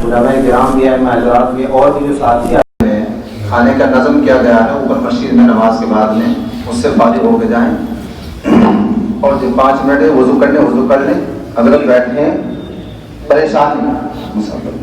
علماء کرام بھی ہیں حضرات بھی اور بھی جو ساتھی آئے ہوئے ہیں کھانے کا نظم کیا گیا ہے اوپر مسجد میں نماز کے بعد میں اس سے فارغ ہو کے جائیں اور جو 5 منٹ ہے وضو کرنے وضو کر لیں. اگر بیٹھے ہیں پریشان نہیں مسافر